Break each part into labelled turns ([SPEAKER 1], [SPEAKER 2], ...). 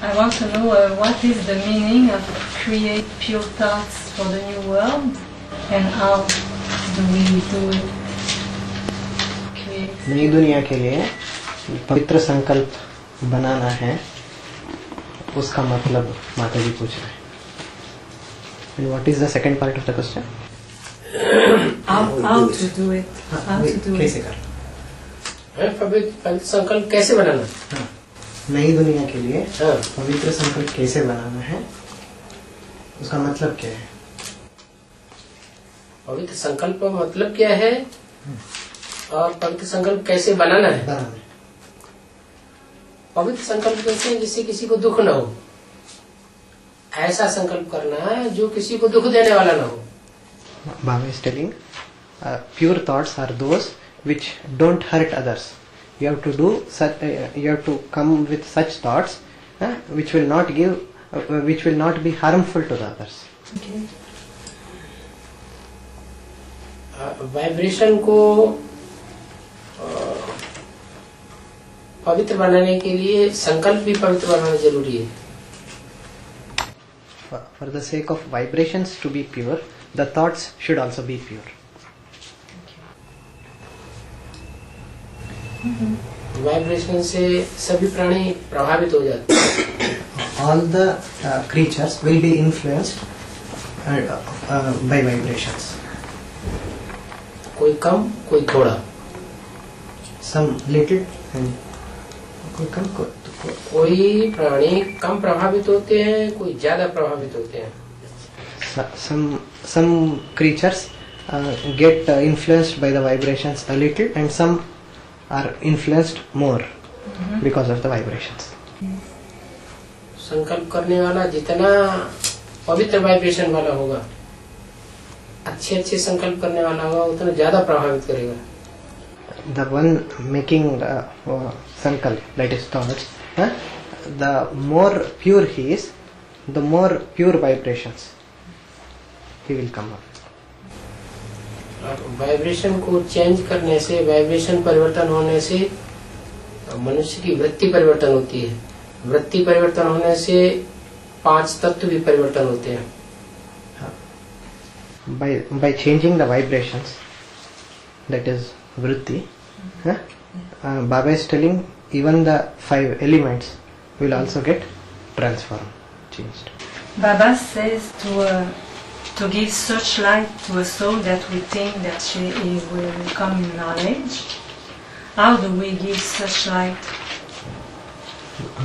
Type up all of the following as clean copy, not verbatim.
[SPEAKER 1] I want to know what is the meaning of create pure thoughts for the new world and how do we do it?
[SPEAKER 2] नई दुनिया के लिए पवित्र संकल्प बनाना है, उसका मतलब माता जी पूछ रहे हैं. And what is the second part of the question?
[SPEAKER 1] How to do it? How to do
[SPEAKER 2] कैसे
[SPEAKER 1] it?
[SPEAKER 2] करना?
[SPEAKER 3] पवित्र संकल्प कैसे बनाना?
[SPEAKER 2] नई दुनिया के लिए पवित्र संकल्प कैसे बनाना है, उसका मतलब क्या है?
[SPEAKER 3] पवित्र संकल्प का मतलब क्या है और पवित्र संकल्प कैसे बनाना है? पवित्र संकल्प कैसे है जिससे किसी को दुख न हो, ऐसा संकल्प करना है जो किसी को दुख देने वाला न हो.
[SPEAKER 2] Baba is telling, pure thoughts are those which don't hurt others. You have to do such, you have to come with such thoughts which will not give, which will not be harmful to the others.
[SPEAKER 1] Okay.
[SPEAKER 3] Vibration को पवित्र बनाने के लिए संकल्प भी पवित्र बनाना जरूरी है.
[SPEAKER 2] For the sake of vibrations to be pure, the thoughts should also be pure.
[SPEAKER 3] Vibration से सभी प्राणी प्रभावित हो जाते हैं.
[SPEAKER 2] All the creatures will be influenced by vibrations.
[SPEAKER 3] कोई कम कोई थोड़ा.
[SPEAKER 2] Some little and कोई कम
[SPEAKER 3] कोई प्राणी कम प्रभावित होते हैं, कोई ज्यादा प्रभावित होते हैं.
[SPEAKER 2] Some creatures get influenced by the vibrations a little, and some are influenced more because of the vibrations.
[SPEAKER 3] संकल्प करने वाला जितना पवित्र वाइब्रेशन वाला होगा, अच्छे अच्छे संकल्प करने वाला होगा, उतना ज्यादा प्रभावित करेगा.
[SPEAKER 2] The one making sankalp, that is thoughts, the more pure he is, the more pure vibrations he will come up.
[SPEAKER 3] Vibration को चेंज करने से, वाइब्रेशन परिवर्तन होने से मनुष्य की वृत्ति परिवर्तन होती है. वृत्ति परिवर्तन होने से 5 तत्व भी परिवर्तन होते हैं.
[SPEAKER 2] By changing the vibrations, that is vritti, Baba is telling even the 5 elements will also get transformed, changed.
[SPEAKER 1] Baba says to give such light to a soul that we think that she will come in knowledge. How do we give such light?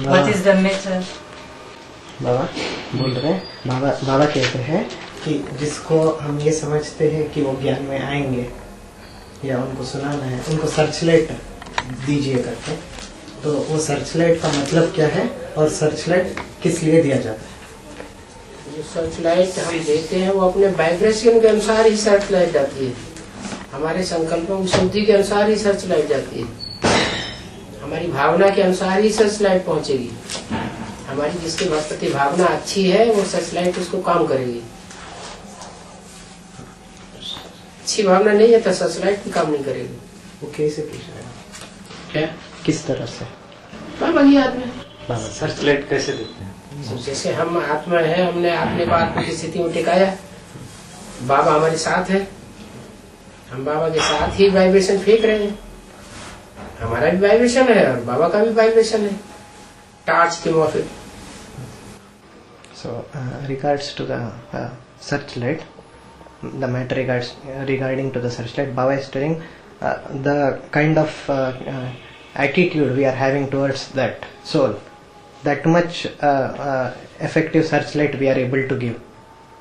[SPEAKER 1] What is the method?
[SPEAKER 2] बाबा बोल रहे हैं, बाबा कहते हैं कि जिसको हम ये समझते हैं कि वो ज्ञान में आएंगे या उनको सुनाना है, उनको सर्चलाइट दीजिए करके. तो वो सर्चलाइट का मतलब क्या है और सर्चलाइट किस लिए दिया जाता है?
[SPEAKER 3] जो सर्चलाइट हम देते हैं वो अपने वाइब्रेशन के अनुसार ही सर्चलाइट जाती है. हमारे संकल्पों की शुद्धि के अनुसार ही सर्चलाइट जाती है. हमारी भावना के अनुसार ही सर्चलाइट पहुंचेगी. हमारी जिसके प्रति भावना अच्छी है वो सर्चलाइट उसको काम करेगी. अच्छी भावना नहीं है तो सर्चलाइट भी काम नहीं करेगी.
[SPEAKER 2] वो कैसे पूछ रहे हैं?
[SPEAKER 3] क्या?
[SPEAKER 2] किस तरह से?
[SPEAKER 3] बाबा की आत्मा.
[SPEAKER 2] बाबा
[SPEAKER 4] सर्चलाइट कैसे देते हैं?
[SPEAKER 3] जैसे हम आत्मा है, हमने अपने को आत्मा की स्थिति में टिकाया, बाबा हमारे साथ है, हम बाबा के साथ ही वाइब्रेशन फेंक रहे हैं. हमारा भी वाइब्रेशन है और बाबा का भी वाइब्रेशन है, टार्च के माफिक.
[SPEAKER 2] So regards to the searchlight, the matter regarding to the searchlight, Baba is telling the kind of attitude we are having towards that soul, that much effective searchlight we are able to give.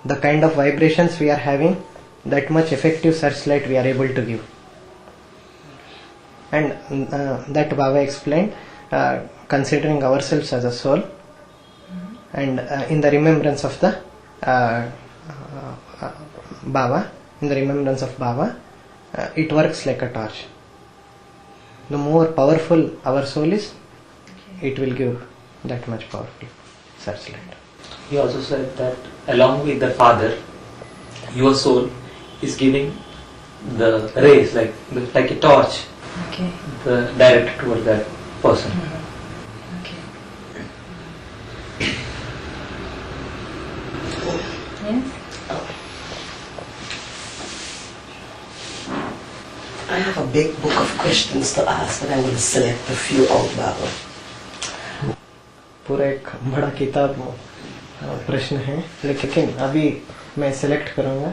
[SPEAKER 2] The kind of vibrations we are having, that much effective searchlight we are able to give. And that Baba explained, considering ourselves as a soul, and in the remembrance of the Baba, in the remembrance of Baba, it works like a torch. The more powerful our soul is, it will give that much powerful searchlight.
[SPEAKER 4] He also said that along with the Father, your soul is giving the rays like a torch
[SPEAKER 1] Okay.
[SPEAKER 4] Directed toward that person.
[SPEAKER 1] Okay. Yes?
[SPEAKER 5] I have a big book of questions to ask, but I'm going to select a few out loud.
[SPEAKER 2] पूरा एक बड़ा किताब प्रश्न है, लेकिन अभी मैं select करूंगा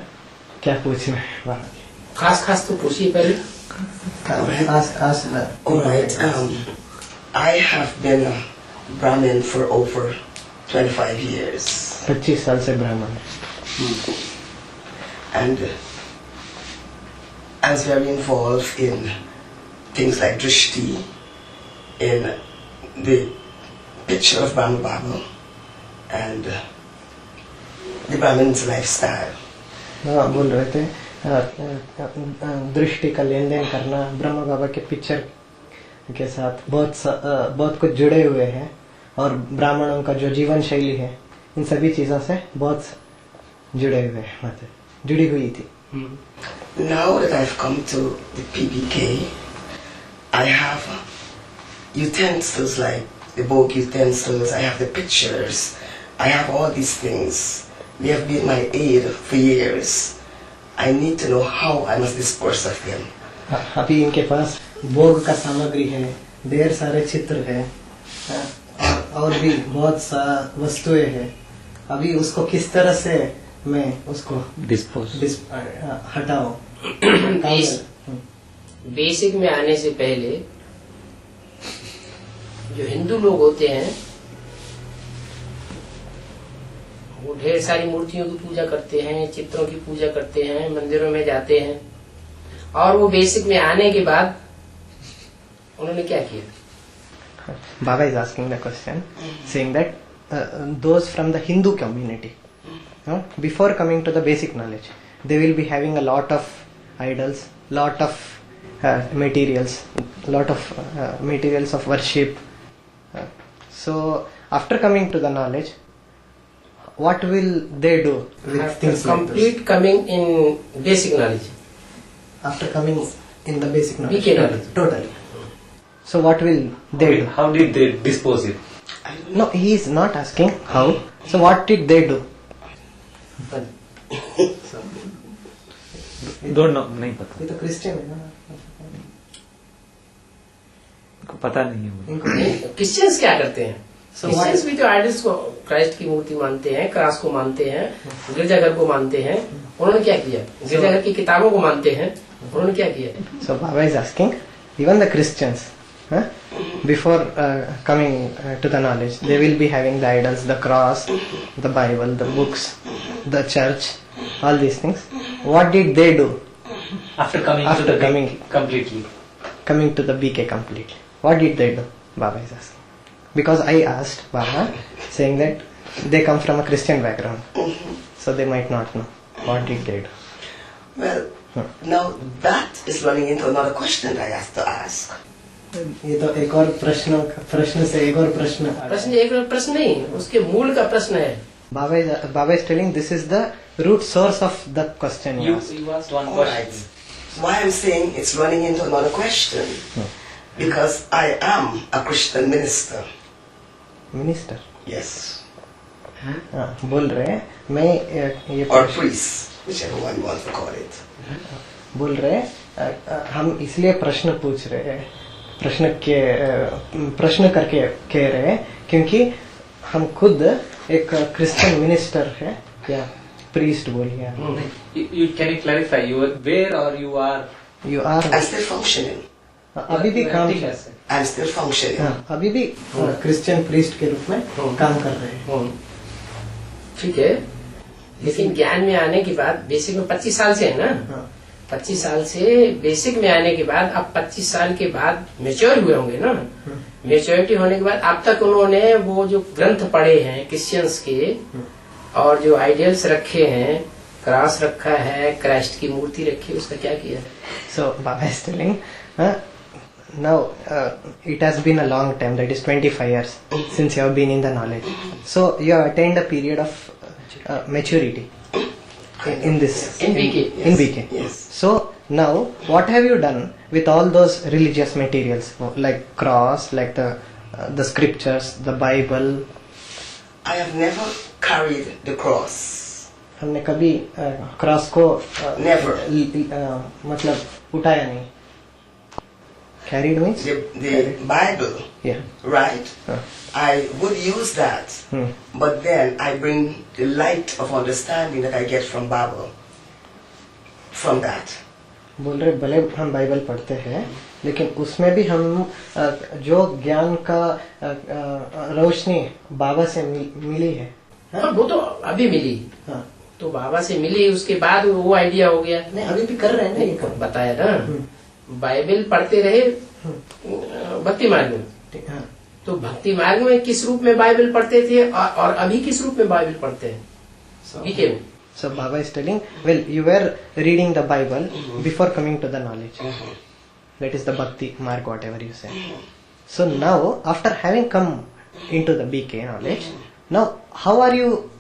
[SPEAKER 2] क्या पूछना है वहाँ।
[SPEAKER 3] खास तो पूछिए पहले।
[SPEAKER 5] Alright, I have been a Brahmin for over 25 years.
[SPEAKER 2] 25 साल से ब्राह्मण है।
[SPEAKER 5] And I was very involved in things like Drishti, in the picture of Brahma Baba, and the Brahmin's lifestyle.
[SPEAKER 2] हाँ, बोल रहे थे दृष्टि का लेन देन करना, ब्रह्मा बाबा के पिक्चर के साथ बहुत कुछ जुड़े हुए हैं, और ब्राह्मणों का जो जीवन शैली है इन सभी चीजों से बहुत जुड़े हुए हैं, मतलब जुड़ी हुई थी।
[SPEAKER 5] Now that I've come to the PBK, I have utensils like the Vogue utensils, I have the pictures, I have all these things. They have been my aid for years. I need to know how I must dispose of them.
[SPEAKER 2] अभी इनके पास भोग का सामग्री है, ढेर सारे चित्र है, और भी बहुत सा वस्तुएं हैं। अभी उसको किस तरह से मैं उसको हटाऊं?
[SPEAKER 3] बेसिक में आने से पहले जो हिंदू लोग होते हैं वो ढेर सारी मूर्तियों की पूजा करते हैं, चित्रों की पूजा करते हैं, मंदिरों में जाते हैं, और वो बेसिक में आने के बाद उन्होंने क्या किया?
[SPEAKER 2] Baba is asking the question, saying that those from the Hindu community, before coming to the basic knowledge, they will be having a lot of idols, lot of materials of worship. So after coming to the knowledge, what will they do with things like
[SPEAKER 3] complete
[SPEAKER 2] this?
[SPEAKER 3] coming in basic knowledge.
[SPEAKER 2] After coming in the basic knowledge,
[SPEAKER 3] BK knowledge.
[SPEAKER 2] Totally. So what will they do?
[SPEAKER 4] How did they dispose it?
[SPEAKER 2] No, he is not asking how. So what did they do?
[SPEAKER 4] Don't know, नहीं पता।
[SPEAKER 2] ये तो Christian है ना,
[SPEAKER 4] इनको पता नहीं है।
[SPEAKER 3] क्रिश्चियंस क्या करते हैं?
[SPEAKER 2] So
[SPEAKER 3] क्रिश्चियंस भी तो आइडल्स को, क्राइस्ट की मूर्ति मानते हैं, क्रॉस को मानते हैं, गिरजाघर को मानते हैं। उन्होंने क्या किया? गिरजाघर की किताबों को मानते हैं। उन्होंने क्या किया?
[SPEAKER 2] So Baba is asking, even the Christians, before coming to the knowledge, they will be having the idols, the cross, the Bible, the books, the church, all these things. What did they do
[SPEAKER 4] After coming to the completely.
[SPEAKER 2] Coming to the BK completely? What did they do? Baba is asking. Because I asked Baba, saying that they come from a Christian background, so they might not know. What did they do?
[SPEAKER 5] Well, now that is running into another question that I have to ask.
[SPEAKER 2] ये तो एक और प्रश्न से एक और प्रश्न
[SPEAKER 3] एक प्रश्न नहीं, उसके मूल का प्रश्न है।
[SPEAKER 2] Baba is telling this is the root source of the question you asked.
[SPEAKER 4] You asked one
[SPEAKER 5] Alright.
[SPEAKER 4] question.
[SPEAKER 5] Why I'm saying it's running into another question? Because I am a Christian minister.
[SPEAKER 2] Minister?
[SPEAKER 5] Yes.
[SPEAKER 2] हाँ, बोल रहे हैं मैं ये
[SPEAKER 5] Or priest, whichever one you want to call it.
[SPEAKER 2] बोल रहे हैं हम इसलिए प्रश्न पूछ रहे हैं, प्रश्न करके कह रहे हैं क्योंकि हम खुद एक क्रिश्चियन मिनिस्टर है या प्रीस्ट बोलिए।
[SPEAKER 4] Can you clarify? You are where or you are?
[SPEAKER 2] You are.
[SPEAKER 5] I'm still functioning.
[SPEAKER 2] अभी भी काम
[SPEAKER 5] I'm still functioning.
[SPEAKER 2] हाँ, अभी भी क्रिश्चियन प्रीस्ट के रूप में काम कर रहे हैं।
[SPEAKER 3] ठीक है, लेकिन ज्ञान में आने के बाद बेसिक में 25 साल से है ना, 25 साल से बेसिक में आने के बाद अब 25 साल के बाद मेच्योर हुए होंगे ना। मेच्योरिटी होने के बाद अब तक उन्होंने वो जो ग्रंथ पढ़े हैं क्रिश्चियंस के, और जो आइडियल्स रखे हैं, क्रॉस रखा है, क्राइस्ट की मूर्ति रखी है, उसका क्या किया?
[SPEAKER 2] So Baba is telling, now it has been a long time, that is 25 years since you have been in the knowledge. So you have attained a period of maturity in this
[SPEAKER 3] In BK.
[SPEAKER 2] In BK.
[SPEAKER 5] Yes.
[SPEAKER 2] So Now, what have you done with all those religious materials, like cross, like the scriptures, the Bible?
[SPEAKER 5] I have never carried the cross.
[SPEAKER 2] हमने कभी cross को
[SPEAKER 5] Never.
[SPEAKER 2] मतलब उठाया नहीं. Carried means?
[SPEAKER 5] The Bible,
[SPEAKER 2] Yeah.
[SPEAKER 5] right? I would use that, but then I bring the light of understanding that I get from Bible. From that.
[SPEAKER 2] बोल रहे भले हम बाइबल पढ़ते हैं लेकिन उसमें भी हम जो ज्ञान का रोशनी बाबा से मिली है.
[SPEAKER 3] हाँ, वो तो अभी मिली.
[SPEAKER 2] हाँ.
[SPEAKER 3] तो बाबा से मिली, उसके बाद वो आइडिया हो गया.
[SPEAKER 2] नहीं, अभी भी कर रहे हैं ना ये काम.
[SPEAKER 3] बताया ना, बाइबल पढ़ते रहे भक्ति मार्ग में.
[SPEAKER 2] हाँ.
[SPEAKER 3] तो भक्ति मार्ग में किस रूप में बाइबल पढ़ते थे और अभी किस रूप में बाइबल पढ़ते हैं? बीके में.
[SPEAKER 2] So Baba is telling, well, you were reading the Bible before coming to the knowledge. That is the Bhakti Marg, whatever you say. So now, after having come into the BK knowledge, now how are you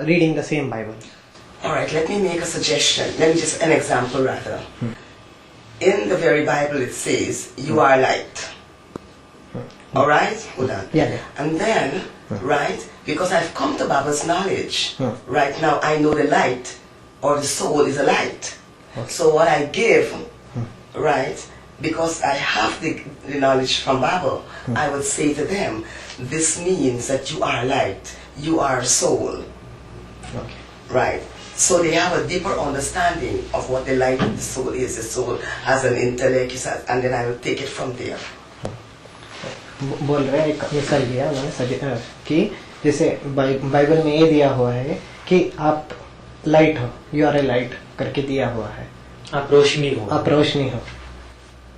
[SPEAKER 2] reading the same Bible?
[SPEAKER 5] Alright, let me make a suggestion. Let me just, an example rather. In the very Bible it says, you are light. Alright? Hold on.
[SPEAKER 2] Yeah.
[SPEAKER 5] And then, right, because I've come to Baba's knowledge, right now I know the light, or the soul is a light. So what I give, right, because I have the knowledge from Baba, I would say to them, this means that you are light, you are soul.
[SPEAKER 2] Okay.
[SPEAKER 5] Right. So they have a deeper understanding of what the light of the soul is. The soul has an intellect, and then I will take it from there.
[SPEAKER 2] बोल रहे हैं, एक मिसाल दिया उन्होंने कि जैसे Bible में ये दिया हुआ है कि आप लाइट हो, यू आर ए लाइट करके दिया हुआ है,
[SPEAKER 4] आप रोशनी हो.
[SPEAKER 2] आप रोशनी हो.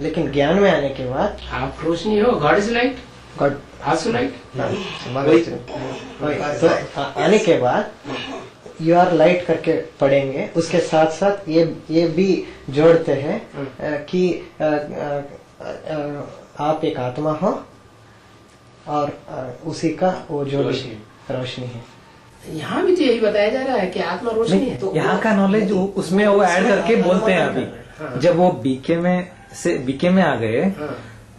[SPEAKER 2] लेकिन ज्ञान में आने के बाद
[SPEAKER 3] आप रोशनी हो, God is light,
[SPEAKER 2] God
[SPEAKER 3] also light.
[SPEAKER 2] तो आने के बाद यू आर लाइट करके पढ़ेंगे. उसके साथ साथ ये भी जोड़ते हैं कि आप एक आत्मा हो और उसी का वो जो रोशनी है.
[SPEAKER 3] यहाँ भी तो यही बताया जा रहा है कि आत्मा रोशनी है.
[SPEAKER 6] तो यहाँ का नॉलेज उसमें वो ऐड करके बोलते हैं. अभी जब वो बीके में आ गए,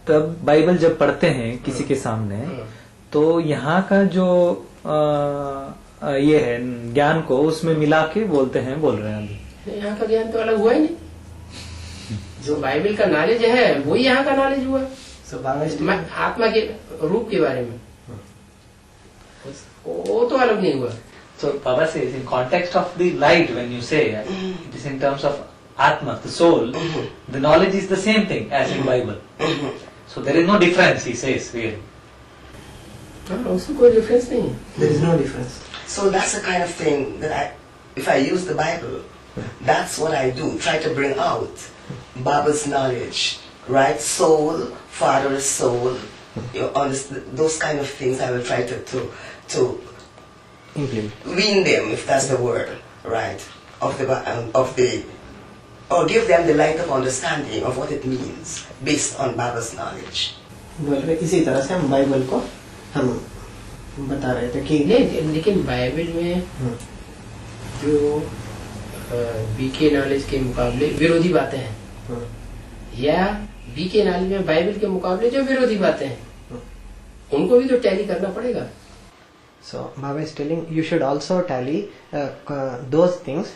[SPEAKER 6] तब बाइबल जब पढ़ते हैं किसी के सामने, तो यहाँ का जो ये है ज्ञान को उसमें मिला के बोल रहे हैं अभी.
[SPEAKER 3] यहाँ का ज्ञान तो अलग हुआ ही नहीं. जो बाइबल का नॉलेज है वही यहाँ का नॉलेज हुआ. आत्मा के रूप के बारे में वो तो अलग नहीं हुआ.
[SPEAKER 4] So Baba says, in context of the light, when you say it is in terms of Atma, the soul, the knowledge is the same thing as in Bible. So there is no difference, he says, really.
[SPEAKER 3] उसमें कोई difference नहीं है.
[SPEAKER 2] There is no difference.
[SPEAKER 5] So that's the kind of thing that if I use the Bible, that's what I do. Try to bring out Baba's knowledge, right? Soul, Father's soul, you understand, those kind of things. I will try to
[SPEAKER 2] Implement.
[SPEAKER 5] wean them, if that's the word, right? Or give them the light of understanding of what it means based on Baba's knowledge.
[SPEAKER 2] बोल रहे इसी तरह से हम Bible को हम बता रहे थे कि
[SPEAKER 3] नहीं, लेकिन बाइबल में जो बीके नॉलेज के मुकाबले विरोधी बातें हैं, या बीके नॉलेज में बाइबल के मुकाबले जो विरोधी बातें हैं, उनको भी तो टैली करना पड़ेगा.
[SPEAKER 2] So Baba is telling you should also tally those things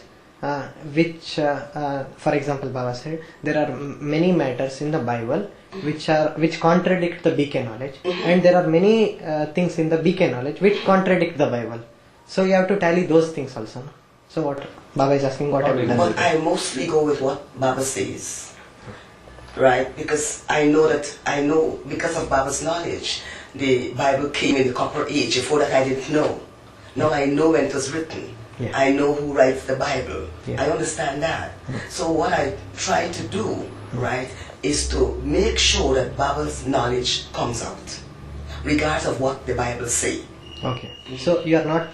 [SPEAKER 2] which, for example, Baba said there are many matters in the Bible which contradict the BK knowledge, and there are many things in the BK knowledge which contradict the Bible. So you have to tally those things also. No? So what Baba is asking, what have you done?
[SPEAKER 5] But I mostly go with what Baba says, right? Because I know because of Baba's knowledge, the Bible came in the Copper Age. Before that, I didn't know. Now I know when it was written.
[SPEAKER 2] Yeah.
[SPEAKER 5] I know who writes the Bible.
[SPEAKER 2] Yeah.
[SPEAKER 5] I understand that. So what I try to do, right, is to make sure that Baba's knowledge comes out, regardless of what the Bible say.
[SPEAKER 2] Okay. So you are not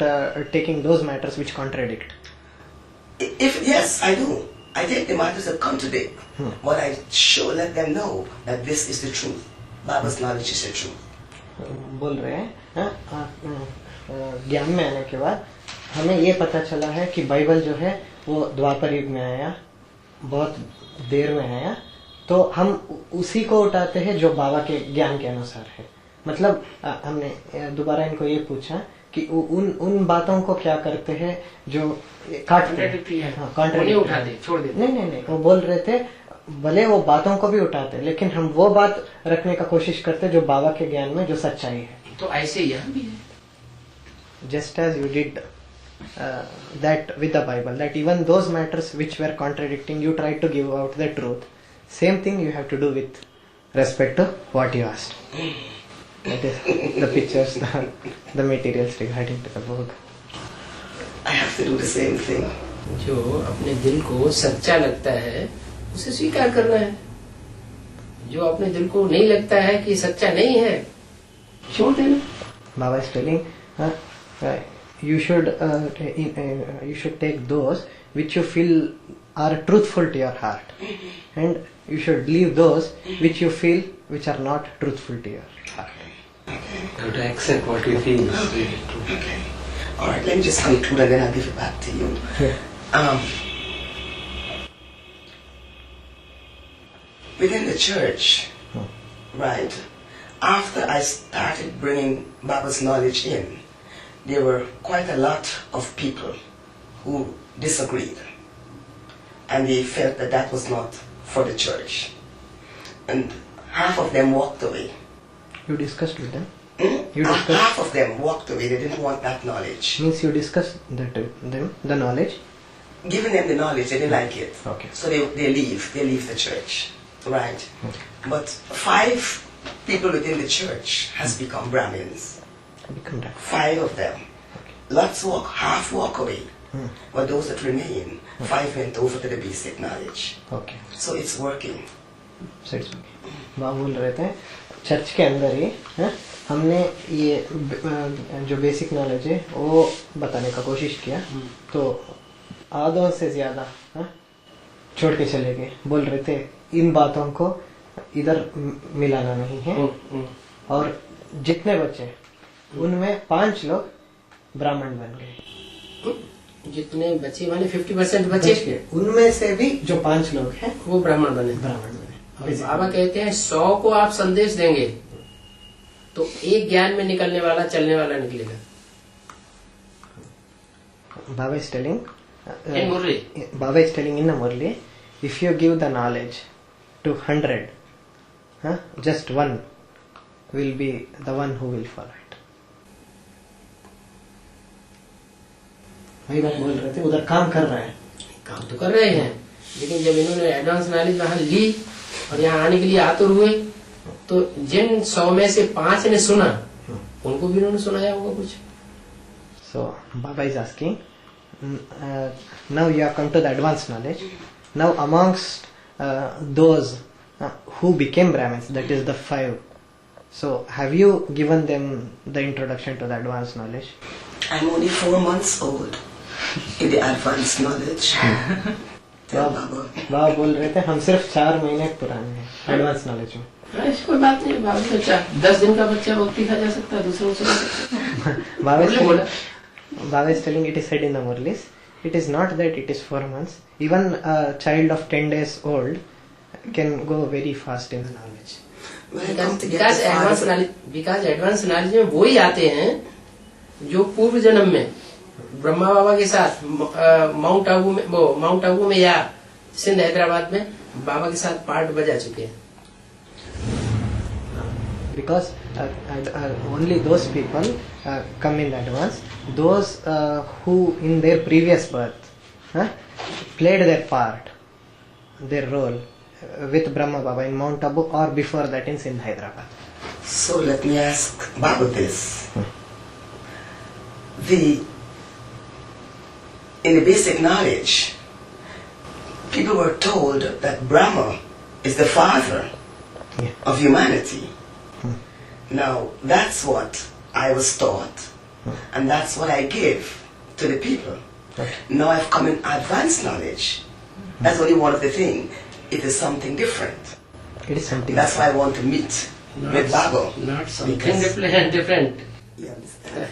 [SPEAKER 2] taking those matters which contradict.
[SPEAKER 5] If yes, I do. I take the matters that contradict, but I sure let them know that this is the truth. Baba's knowledge is the truth.
[SPEAKER 2] बोल रहे हैं ज्ञान में आने के बाद हमें ये पता चला है कि बाइबल जो है वो द्वापर युग में आया, बहुत देर में है, तो हम उसी को उठाते हैं जो बाबा के ज्ञान के अनुसार है। मतलब हमने दोबारा इनको ये पूछा कि उन बातों को क्या करते हैं जो काटते हैं, हाँ,
[SPEAKER 3] नहीं उठाते, छोड़ देते।
[SPEAKER 2] नहीं, वो बोल रहे थे भले वो बातों को भी उठाते, लेकिन हम वो बात रखने का कोशिश करते जो बाबा के ज्ञान में जो सच्चाई है।
[SPEAKER 3] तो ऐसे ही यहाँ भी है।
[SPEAKER 2] Just as you did that with the Bible, that even those matters which were contradicting, you tried to give out the truth. Same thing you have to do with respect to what you asked. That is the pictures, the materials regarding to the book.
[SPEAKER 5] I have to do the same thing.
[SPEAKER 3] जो अपने दिल को सच्चा लगता है उसे स्वीकार करना है। जो अपने दिल को नहीं लगता है कि सच्चा नहीं है, छोड़ देना।
[SPEAKER 2] Baba is telling, you should take those which you feel are truthful to your heart, and you should leave those which you feel which are not truthful to your heart.
[SPEAKER 5] Okay.
[SPEAKER 4] You have to accept what you feel is really true.
[SPEAKER 5] Okay. All right. Let me just conclude and then I'll give it back to you.
[SPEAKER 2] Yeah.
[SPEAKER 5] Within the church, right? After I started bringing Baba's knowledge in, there were quite a lot of people who disagreed, and they felt that that was not for the church, and half of them walked away.
[SPEAKER 2] You discussed with them?
[SPEAKER 5] You discussed? Half of them walked away. They didn't want that knowledge.
[SPEAKER 2] Means you discussed the knowledge?
[SPEAKER 5] Giving them the knowledge, they didn't like it.
[SPEAKER 2] Okay.
[SPEAKER 5] So they leave. They leave the church, right? But 5 people within the church has become Brahmins.
[SPEAKER 2] Become that.
[SPEAKER 5] 5 of them. Lots half walk away. But those that remain, 5 went over to the basic knowledge.
[SPEAKER 2] Okay.
[SPEAKER 5] So it's working.
[SPEAKER 2] So it's okay. बाबा बोल रहे थे church के अंदर ही हमने ये जो basic knowledge है वो बताने का कोशिश किया, तो आधों से ज्यादा छोड़ के चले गए। बोल रहे थे इन बातों को इधर मिलाना नहीं है, और जितने बचे उनमें 5 लोग ब्राह्मण बन गए।
[SPEAKER 3] जितने बचे माने 50% बचे,
[SPEAKER 2] उनमें से भी जो 5 लोग हैं
[SPEAKER 3] वो ब्राह्मण बने। और बाबा कहते हैं 100 को आप संदेश देंगे तो एक ज्ञान में निकलने वाला चलने वाला निकलेगा।
[SPEAKER 2] Baba is telling
[SPEAKER 3] in Murli,
[SPEAKER 2] Baba is telling in a Murli, if you give the knowledge to 100, just 1 will be the one who will follow it. वही बात बोल रहे थे, उधर काम कर रहे हैं।
[SPEAKER 3] काम तो कर रहे हैं, लेकिन जब इन्होंने एडवांस नॉलेज वहां ली और यहाँ आने के लिए आतुर हुए, तो जिन 100 में से 5 ने सुना, उनको भी इन्होंने सुनाया होगा कुछ।
[SPEAKER 2] So Baba is asking, now you have come to the advanced knowledge. Now amongst those who became Brahmins, that is the 5. So have you given them the introduction to the advanced knowledge?
[SPEAKER 5] I'm only 4 months old in the advanced knowledge.
[SPEAKER 2] बाबा बोल रहे थे हम सिर्फ 4 महीने पुराने हैं advance knowledge में।
[SPEAKER 3] ऐसी कोई बात नहीं, बाबा बच्चा 10 दिन का बच्चा रोटी खा जा सकता है, दूसरों से
[SPEAKER 2] Baba is telling, it is said in the Murlis, it is not that it is 4 months. Even a child of 10 days old can go very fast in the knowledge.
[SPEAKER 3] Because advanced knowledge में वो ही आते हैं जो पूर्व जन्म में ब्रह्मा बाबा के साथ माउंट आबू में या सिंध हैदराबाद में बाबा के साथ पार्ट बजा चुके हैं।
[SPEAKER 2] Because only those people come in advance, those who in their previous birth played their part, their role with Brahma Baba in Mount Abu or before that in Sindh, Hyderabad.
[SPEAKER 5] So let me ask Baba this. In the basic knowledge, people were told that Brahma is the father of humanity. Now, that's what I was taught, and that's what I give to the people. Now I've come in advanced knowledge. That's only one of the things. It is something different.
[SPEAKER 2] It is something
[SPEAKER 5] That's why I want to meet with Baba.
[SPEAKER 3] Not something different.
[SPEAKER 5] You understand?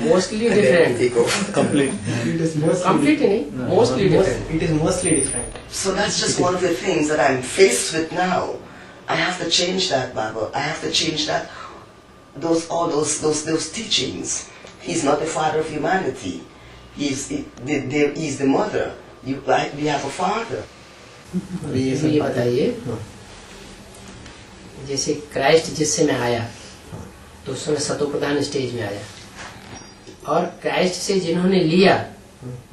[SPEAKER 3] Mostly
[SPEAKER 5] And then
[SPEAKER 3] different,
[SPEAKER 5] take over.
[SPEAKER 3] Completely नहीं, mostly different.
[SPEAKER 2] It is mostly different.
[SPEAKER 5] So that's just one of the things that I'm faced with now. I have to change that, Baba. I have to change that. All those teachings. He's not the father of humanity. He's the mother. We have a father.
[SPEAKER 3] ये बताइए, जैसे Christ जिस समय आया तो उस समय सतो प्रधान स्टेज में आया, और क्राइस्ट से जिन्होंने लिया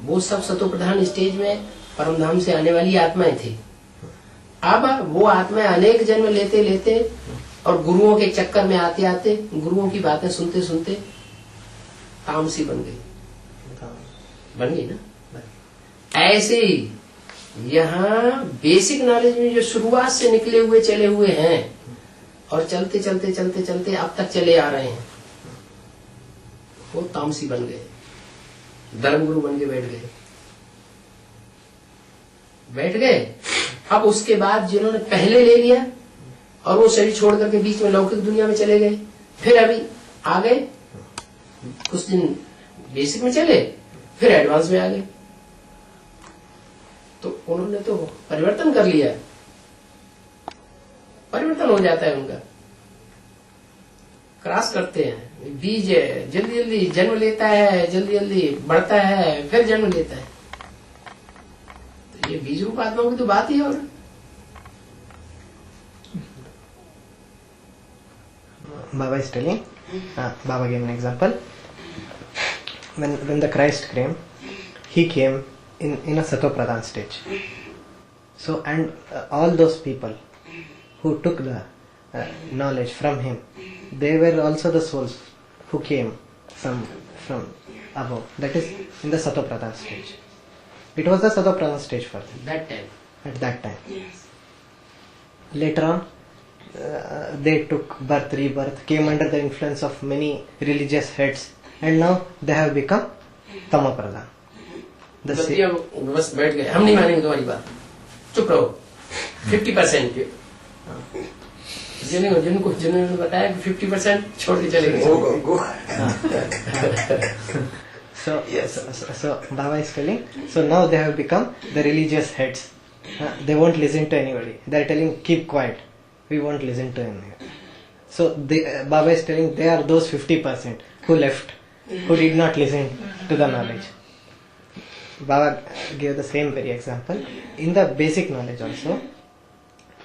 [SPEAKER 3] वो सब सतो प्रधान स्टेज में परमधाम से आने वाली आत्माएं थी. अब वो आत्माएं अनेक जन्म लेते लेते और गुरुओं के चक्कर में आते आते, गुरुओं की बातें सुनते सुनते तामसी बन गई ना. ऐसे ही यहाँ बेसिक नॉलेज में जो शुरुआत से निकले हुए चले हुए हैं और चलते चलते चलते चलते अब तक चले आ रहे हैं, वो तामसी बन गए, धर्मगुरु बन के बैठ गए. अब उसके बाद जिन्होंने पहले ले लिया और वो शरीर छोड़ करके बीच में लौकिक दुनिया में चले गए, फिर अभी आ गए, कुछ दिन बेसिक में चले, फिर एडवांस में आ गए, तो उन्होंने तो परिवर्तन कर लिया. परिवर्तन हो जाता है उनका, क्रॉस करते हैं. बीज जल्दी जल्दी जन्म लेता है, जल्दी जल्दी बढ़ता है, फिर जन्म लेता है. तो ये बीज रूप आत्माओं की तो बात ही है. और
[SPEAKER 2] Baba is telling, Baba gave an example. When the Christ came, he came in a Sato Pradhan stage. So, and all those people who took the knowledge from him, they were also the souls who came from above. That is in the Sato Pradhan stage. It was the Sato Pradhan stage for them
[SPEAKER 3] that time.
[SPEAKER 2] at that time.
[SPEAKER 5] Yes.
[SPEAKER 2] Later on, they took birth, rebirth, came under the influence of many religious heads, and now they have become Tama Pradhan.
[SPEAKER 3] बस बैठ गए, हम नहीं मानेंगे तुम्हारी बात, चुप रहो. 50% जिन्होंने बताया 50% छोड़ के चले गए.
[SPEAKER 5] Go.
[SPEAKER 2] So Baba is telling, so now they have become the religious heads. They won't listen to anybody. They are telling, keep quiet. We won't listen to anyone. So Baba is telling they are those 50% who left, who did not listen to the knowledge. Baba gave the same very example. In the basic knowledge also,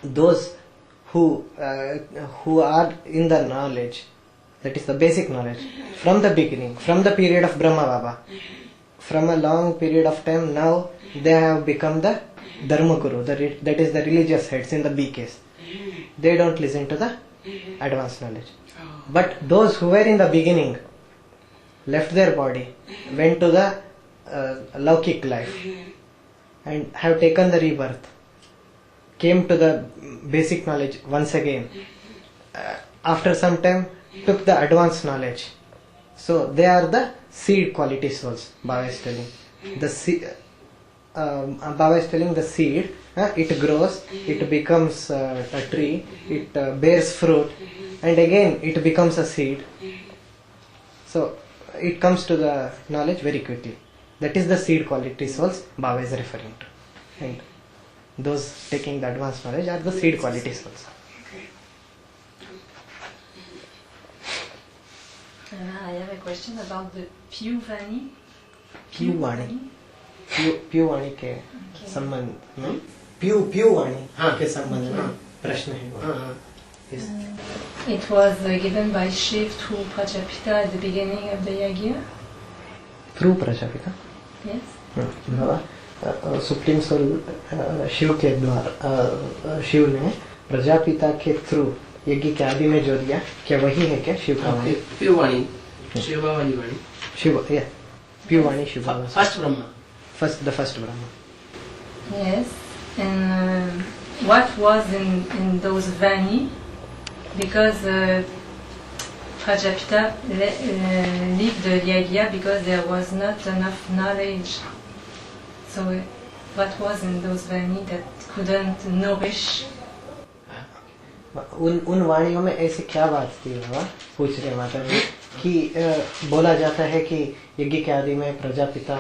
[SPEAKER 2] those who are in the knowledge, that is the basic knowledge, from the beginning, from the period of Brahma Baba, from a long period of time, now they have become the Dharma Guru, that is the religious heads in the B case. They don't listen to the advanced knowledge. But those who were in the beginning, left their body, went to the Laukik life and have taken the rebirth, came to the basic knowledge once again, after some time took the advanced knowledge. So they are the seed quality souls, Baba is telling. Baba is telling the seed, it grows, it becomes a tree, it bears fruit, and again it becomes a seed. So it comes to the knowledge very quickly. That is the seed quality souls Baba is referring to. And those taking the advanced knowledge are the seed quality souls.
[SPEAKER 1] I have a question about the Pyuvani.
[SPEAKER 2] Pyuvani. Pyuvani के संबंध में Pyuvani के संबंध में प्रश्न है वो. Yes.
[SPEAKER 1] It was given by Shiv to Prajapita at the beginning of the Yagya.
[SPEAKER 2] Through Prajapita.
[SPEAKER 1] Yes.
[SPEAKER 2] Baba supreme soul Shiv के द्वारा शिव ने प्रजापिता के थ्रू यज्ञ के आदि में जो दिया, क्या वही है क्या शिव का वाणी?
[SPEAKER 3] प्युवाणी, शिव वाली वाणी.
[SPEAKER 2] Shiv, yeah, Pyuvani Shiv.
[SPEAKER 3] First Brahma.
[SPEAKER 2] The first Brahma.
[SPEAKER 1] Yes. And what was in those Vani? Because Prajapita left the Yagya because there was not enough knowledge. So what was in those Vani that couldn't nourish?
[SPEAKER 2] उन वाणियों में ऐसी क्या बात थी बाबा, पूछ रहे माता जी, कि बोला जाता है कि यज्ञ के आदि में प्रजापिता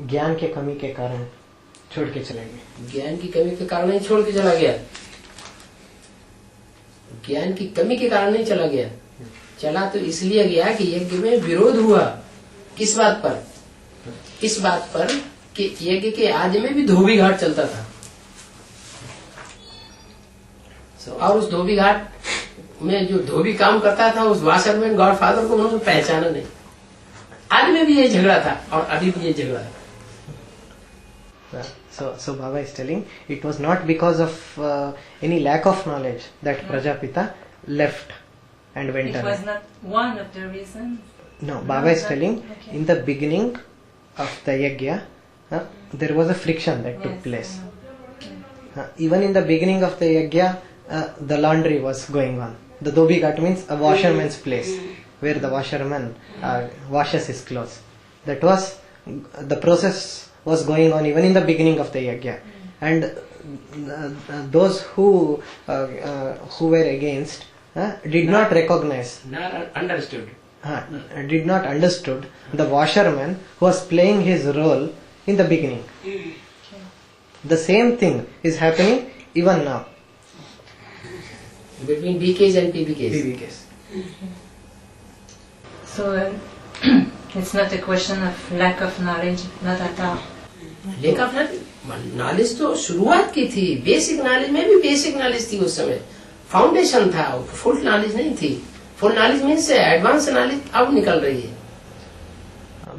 [SPEAKER 2] ज्ञान के कमी के कारण छोड़ के चले गए।
[SPEAKER 3] ज्ञान की कमी के कारण ही छोड़ के चला गया, ज्ञान की कमी के कारण नहीं चला गया। चला तो इसलिए गया कि यज्ञ में विरोध हुआ। किस बात पर? इस बात पर कि यज्ञ के आदि में भी धोबी घाट चलता था, और उस धोबी घाट में जो धोबी काम करता था उस वाशरमैन गॉडफादर को उन्होंने पहचाना नहीं। आदि में भी ये झगड़ा था और अभी भी ये झगड़ा है।
[SPEAKER 2] So Baba is telling it was not because of any lack of knowledge that Prajapita left and went
[SPEAKER 1] It
[SPEAKER 2] away.
[SPEAKER 1] was not one of the reasons.
[SPEAKER 2] No, Baba is telling
[SPEAKER 1] Okay.
[SPEAKER 2] in the beginning of the yajna, there was a friction that took
[SPEAKER 1] Yes,
[SPEAKER 2] place.
[SPEAKER 1] I know.
[SPEAKER 2] Even in the beginning of the yajna, the laundry was going on. The Dhobi Ghat means a washerman's place where the washerman washes his clothes. That was the process was going on even in the beginning of the yajna, and those who were against did not recognize,
[SPEAKER 3] Not understood.
[SPEAKER 2] did not understood the washerman who was playing his role in the beginning. The same thing is happening even now.
[SPEAKER 3] Between BKs and PBKs.
[SPEAKER 2] PBKs.
[SPEAKER 1] So it's not a question of lack of knowledge, not at all.
[SPEAKER 3] Lake of knowledge तो शुरुआत की थी, basic knowledge में भी basic knowledge थी उस समय, foundation था, फुल नॉलेज नहीं थी। Full knowledge means advance knowledge अब निकल रही है।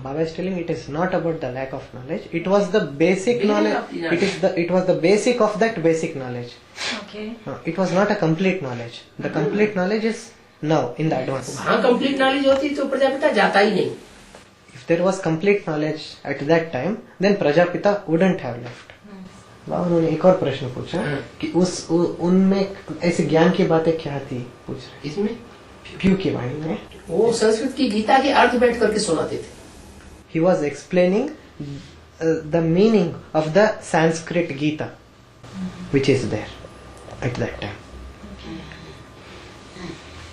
[SPEAKER 2] Baba is telling it is not about the lack of knowledge. It was the basic
[SPEAKER 3] Beginning
[SPEAKER 2] knowledge.
[SPEAKER 3] of the knowledge.
[SPEAKER 2] It was the basic of that basic knowledge.
[SPEAKER 1] Okay.
[SPEAKER 2] It was not a complete knowledge. The complete knowledge is now in the advance.
[SPEAKER 3] वहाँ complete knowledge होती तो प्रजापिता जाता ही नहीं।
[SPEAKER 2] If there was complete knowledge at that time, then Prajapita wouldn't have left. बाबा उन्होंने एक और प्रश्न पूछा कि उनमें ऐसे ज्ञान की बातें क्या थी, पूछ रहे
[SPEAKER 3] इसमें
[SPEAKER 2] क्यों की वाणी में।
[SPEAKER 3] वो संस्कृत की गीता के अर्थ बैठ करके सुनाते थे।
[SPEAKER 2] He was explaining the meaning of the Sanskrit Gita, which is there at that time.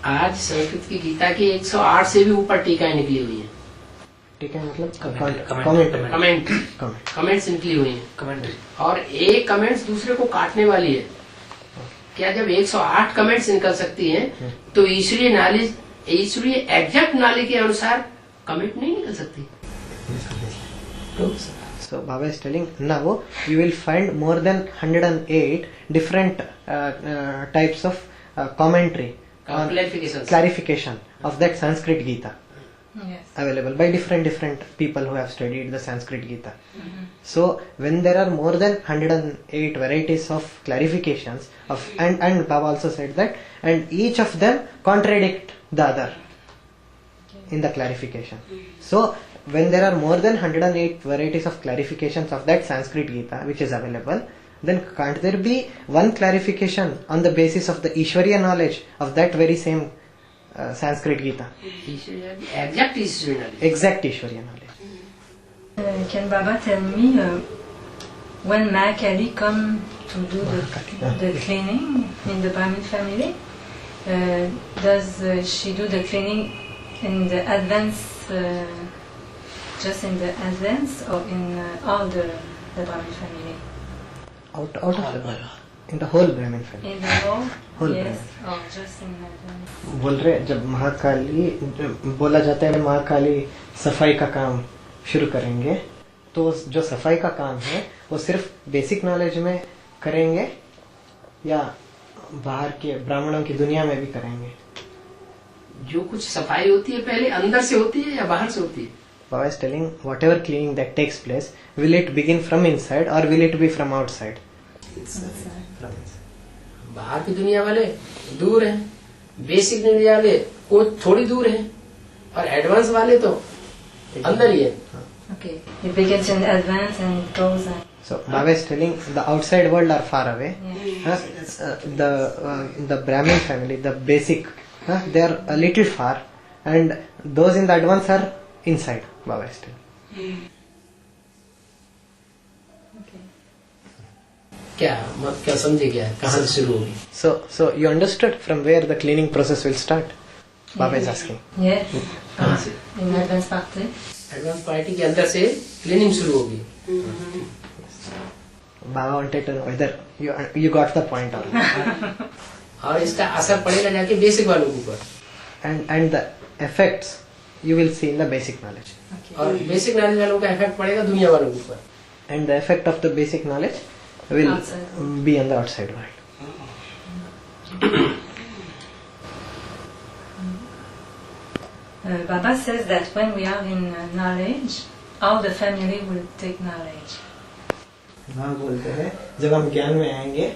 [SPEAKER 3] आज संस्कृत की गीता की 108 से भी ऊपर टीकाएं निकली हुई हैं।
[SPEAKER 2] ठीक है, मतलब
[SPEAKER 3] कमेंट्स निकली हुई हैं।
[SPEAKER 4] Commentary.
[SPEAKER 3] और एक कमेंट्स दूसरे को काटने वाली है। क्या जब 108 कमेंट्स निकल सकती हैं तो ईश्वरीय नॉलेज, ईश्वरीय एग्जैक्ट नॉलेज के अनुसार कमेंट नहीं निकल सकती।
[SPEAKER 2] So Baba is telling now you will find more than 108 different types of commentary on clarification of that Sanskrit Gita
[SPEAKER 1] Yes.
[SPEAKER 2] available by different people who have studied the Sanskrit Gita. So when there are more than 108 varieties of clarifications of and Baba also said that, and each of them contradict the other in the clarification. So when there are more than 108 varieties of clarifications of that Sanskrit Gita which is available, then can't there be one clarification on the basis of the Ishwariya knowledge of that very same Sanskrit Gita?
[SPEAKER 3] Exact ईश्वरीय knowledge.
[SPEAKER 2] Exact Ishwariya knowledge.
[SPEAKER 1] Can Baba tell me when Mahakali come to do the cleaning in the Brahmin family, does she do the cleaning in the advance, just in the advance, or in all the Brahmin family?
[SPEAKER 2] Out of the in the whole Brahmin family.
[SPEAKER 1] In the whole?
[SPEAKER 2] Whole
[SPEAKER 1] Yes, or just in advance?
[SPEAKER 2] बोल रहे जब महाकाली बोला जाता है महाकाली सफाई का काम शुरू करेंगे, तो जो सफाई का काम है वो सिर्फ बेसिक नॉलेज में करेंगे या बाहर के ब्राह्मणों की दुनिया में भी करेंगे?
[SPEAKER 3] जो कुछ सफाई होती है पहले अंदर से होती है या बाहर से होती है?
[SPEAKER 2] Baba is telling whatever cleaning that takes place, will it begin from inside or will it be from outside? From inside.
[SPEAKER 3] बाहर की दुनिया वाले दूर हैं, बेसिक दुनिया वाले वो थोड़ी दूर हैं, और एडवांस वाले तो अंदर ही है।
[SPEAKER 1] Okay, it begins in advance and it goes on.
[SPEAKER 2] So Baba is telling the outside world are far away. The Brahmin family, the basic, they are a little far, and those in the advance are inside. Baba is telling.
[SPEAKER 3] क्या समझे क्या है, कहाँ से शुरू होगी?
[SPEAKER 2] So you understood from where the cleaning process will start. Baba is asking.
[SPEAKER 1] Yes. In advance party.
[SPEAKER 3] Advance party के अंदर से क्लीनिंग शुरू होगी.
[SPEAKER 2] Baba wanted to know whether you got the point or not.
[SPEAKER 3] और इसका असर पड़ेगा जाके बेसिक वालों के ऊपर.
[SPEAKER 2] And the effects you will see in the basic knowledge.
[SPEAKER 3] और बेसिक नॉलेज वालों का इफेक्ट पड़ेगा दुनिया वालों के ऊपर.
[SPEAKER 2] And the effect of the basic knowledge will
[SPEAKER 1] Outside.
[SPEAKER 2] be on the outside world.
[SPEAKER 1] Baba says that when we are in knowledge, all the family will take knowledge.
[SPEAKER 2] हाँ बोलते हैं जब हम ज्ञान में आएंगे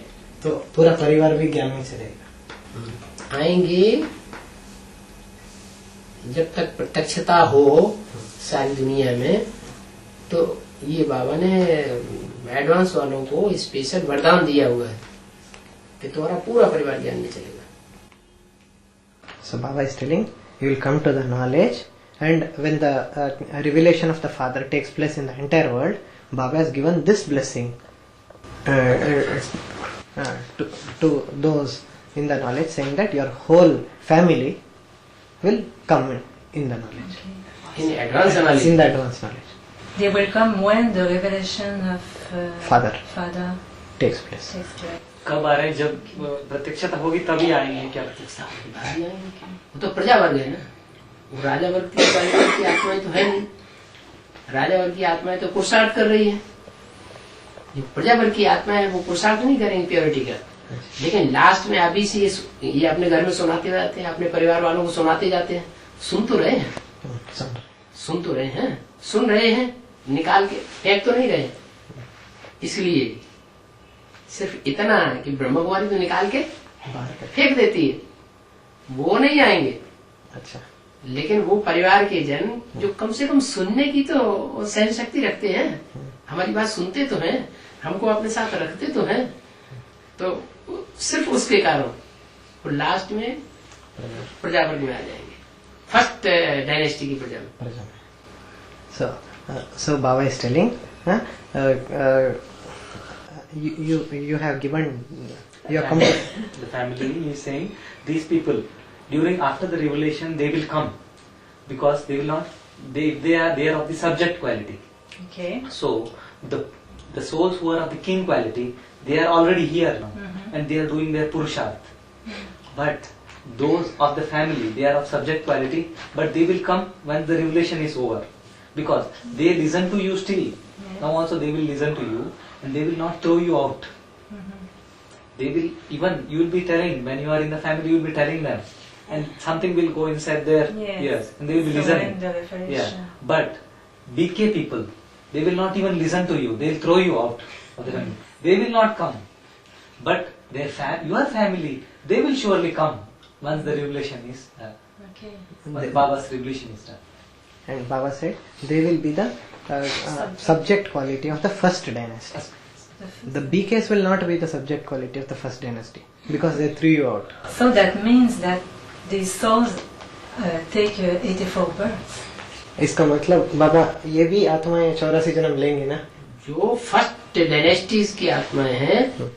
[SPEAKER 2] तो पूरा परिवार भी ज्ञान में चलेगा.
[SPEAKER 3] आएंगे जब तक प्रत्यक्षता हो सारी दुनिया में, तो ये बाबा ने एडवांस वालों को स्पेशल वरदान दिया हुआ है कि तुम्हारा पूरा परिवार ज्ञान में चलेगा.
[SPEAKER 2] So Baba is telling you will come to the knowledge, and when the revelation of the Father takes place in the entire world, Baba has given this blessing to those in the knowledge, saying that your whole family will come in the knowledge,
[SPEAKER 3] in advance knowledge.
[SPEAKER 2] in the advanced knowledge
[SPEAKER 1] They will come when the revelation of
[SPEAKER 2] Father
[SPEAKER 1] Father
[SPEAKER 2] takes place.
[SPEAKER 1] takes place.
[SPEAKER 4] कब आ रहे हैं? जब प्रत्यक्षता होगी तभी आएंगे. क्या प्रत्यक्षता होगी?
[SPEAKER 3] वो तो प्रजा वर्ग है ना. वो राजा वर्ग की आत्माएं तो है नहीं. राजा वर्ग की आत्माएं तो पुरुषार्थ कर रही है. जो प्रजा वर्ग की आत्मा है वो पुरुषार्थ नहीं करेंगे प्योरिटी का. लेकिन लास्ट में अभी से ये अपने घर में सुनाते जाते हैं, अपने परिवार वालों को सुनाते जाते हैं. सुन तो रहे हैं, सुन तो रहे हैं, सुन रहे हैं, निकाल के फेंक तो नहीं रहे. इसलिए सिर्फ इतना है कि ब्रह्म कुमारी तो निकाल के फेंक देती है, वो नहीं आएंगे.
[SPEAKER 2] अच्छा.
[SPEAKER 3] लेकिन वो परिवार के जन जो कम से कम सुनने की तो सहन शक्ति रखते हैं, हमारी बात सुनते तो हैं, हमको अपने साथ रखते तो हैं, तो सिर्फ उसके कारण वो लास्ट में प्रजावर्ग में आ जाएंगे. फर्स्ट डायनेस्टी की प्रजा में.
[SPEAKER 2] So Baba is telling, you have given, you have come to
[SPEAKER 4] The family is saying these people during after the revelation they will come because they will not they are of the subject quality.
[SPEAKER 1] Okay.
[SPEAKER 4] So the souls who are of the king quality, they are already here now and they are doing their purusharth. But those of the family, they are of subject quality, but they will come when the revelation is over because they listen to you still. Now also they will listen to you and they will not throw you out. They will even, you will be telling, when you are in the family, you will be telling them and something will go inside their ears and they will be listening. Yeah. But BK people, they will not even listen to you. They will throw you out of the family. They will not come. But your family, they will surely come once the revelation is done.
[SPEAKER 1] Okay.
[SPEAKER 4] Once Baba's revelation is done.
[SPEAKER 2] And Baba said they will be the subject quality of the first dynasty. The BKs will not be the subject quality of the first dynasty because they threw you out.
[SPEAKER 1] So that means that these souls take 84 births.
[SPEAKER 2] इसका मतलब बाबा ये भी आत्माएं 84 जन्म लेंगे ना.
[SPEAKER 3] जो first dynasties की आत्माएं हैं